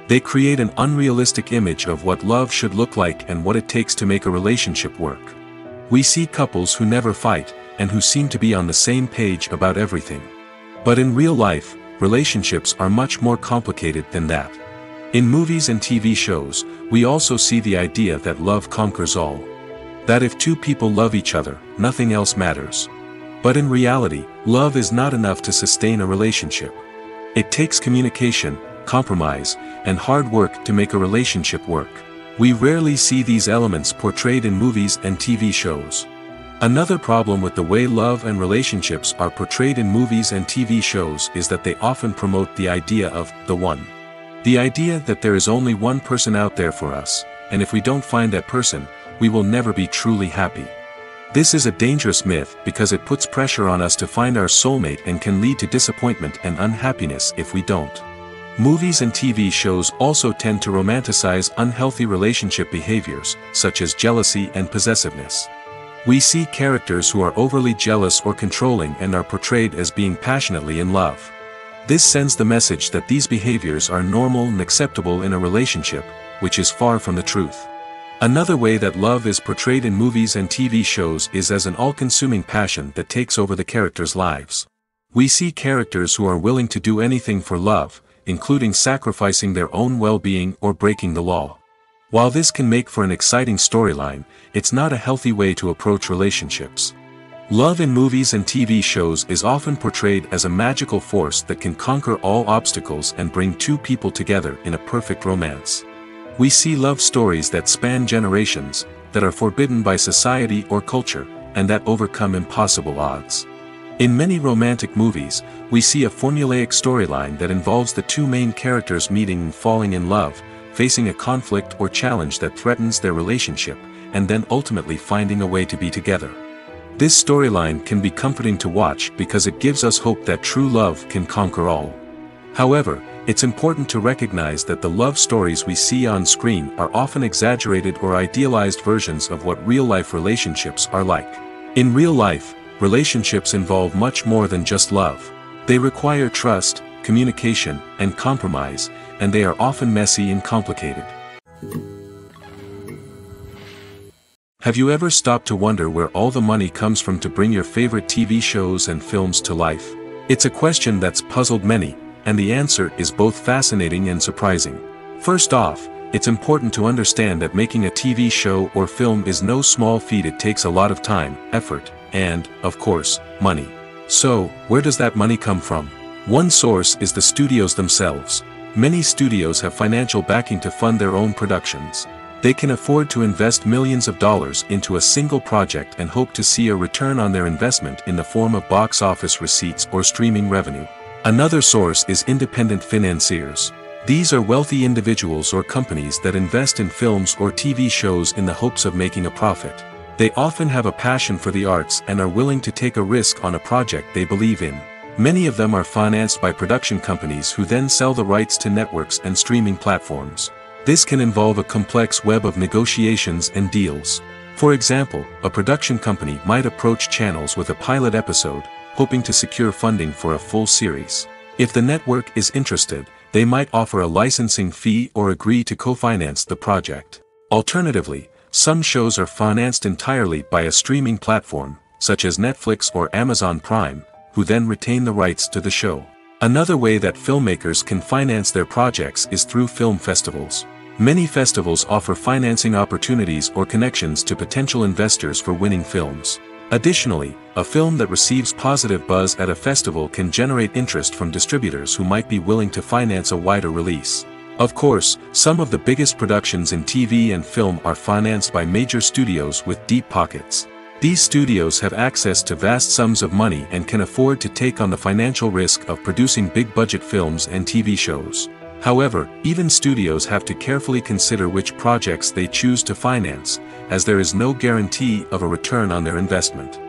They create an unrealistic image of what love should look like and what it takes to make a relationship work. We see couples who never fight, and who seem to be on the same page about everything. But in real life, relationships are much more complicated than that. In movies and TV shows, we also see the idea that love conquers all. That if two people love each other, nothing else matters. But in reality, love is not enough to sustain a relationship. It takes communication, compromise, and hard work to make a relationship work. We rarely see these elements portrayed in movies and TV shows. Another problem with the way love and relationships are portrayed in movies and TV shows is that they often promote the idea of the one. The idea that there is only one person out there for us, and if we don't find that person, we will never be truly happy. This is a dangerous myth because it puts pressure on us to find our soulmate and can lead to disappointment and unhappiness if we don't. Movies and TV shows also tend to romanticize unhealthy relationship behaviors, such as jealousy and possessiveness. We see characters who are overly jealous or controlling and are portrayed as being passionately in love. This sends the message that these behaviors are normal and acceptable in a relationship, which is far from the truth. Another way that love is portrayed in movies and TV shows is as an all-consuming passion that takes over the characters' lives. We see characters who are willing to do anything for love, including sacrificing their own well-being or breaking the law. While this can make for an exciting storyline, it's not a healthy way to approach relationships. Love in movies and TV shows is often portrayed as a magical force that can conquer all obstacles and bring two people together in a perfect romance. We see love stories that span generations, that are forbidden by society or culture, and that overcome impossible odds. In many romantic movies, we see a formulaic storyline that involves the two main characters meeting and falling in love, facing a conflict or challenge that threatens their relationship, and then ultimately finding a way to be together. This storyline can be comforting to watch because it gives us hope that true love can conquer all. However, it's important to recognize that the love stories we see on screen are often exaggerated or idealized versions of what real-life relationships are like. In real life, relationships involve much more than just love. They require trust, communication, and compromise, and they are often messy and complicated. Have you ever stopped to wonder where all the money comes from to bring your favorite TV shows and films to life? It's a question that's puzzled many, and the answer is both fascinating and surprising. First off, it's important to understand that making a TV show or film is no small feat. It takes a lot of time, effort, and, of course, money. So, where does that money come from? One source is the studios themselves. Many studios have financial backing to fund their own productions. They can afford to invest millions of dollars into a single project and hope to see a return on their investment in the form of box office receipts or streaming revenue. Another source is independent financiers. These are wealthy individuals or companies that invest in films or TV shows in the hopes of making a profit. They often have a passion for the arts and are willing to take a risk on a project they believe in. Many of them are financed by production companies who then sell the rights to networks and streaming platforms. This can involve a complex web of negotiations and deals. For example, a production company might approach channels with a pilot episode, hoping to secure funding for a full series. If the network is interested, they might offer a licensing fee or agree to co-finance the project. Alternatively, some shows are financed entirely by a streaming platform, such as Netflix or Amazon Prime, who then retain the rights to the show. Another way that filmmakers can finance their projects is through film festivals. Many festivals offer financing opportunities or connections to potential investors for winning films. Additionally, a film that receives positive buzz at a festival can generate interest from distributors who might be willing to finance a wider release. Of course, some of the biggest productions in TV and film are financed by major studios with deep pockets. These studios have access to vast sums of money and can afford to take on the financial risk of producing big-budget films and TV shows. However, even studios have to carefully consider which projects they choose to finance, as there is no guarantee of a return on their investment.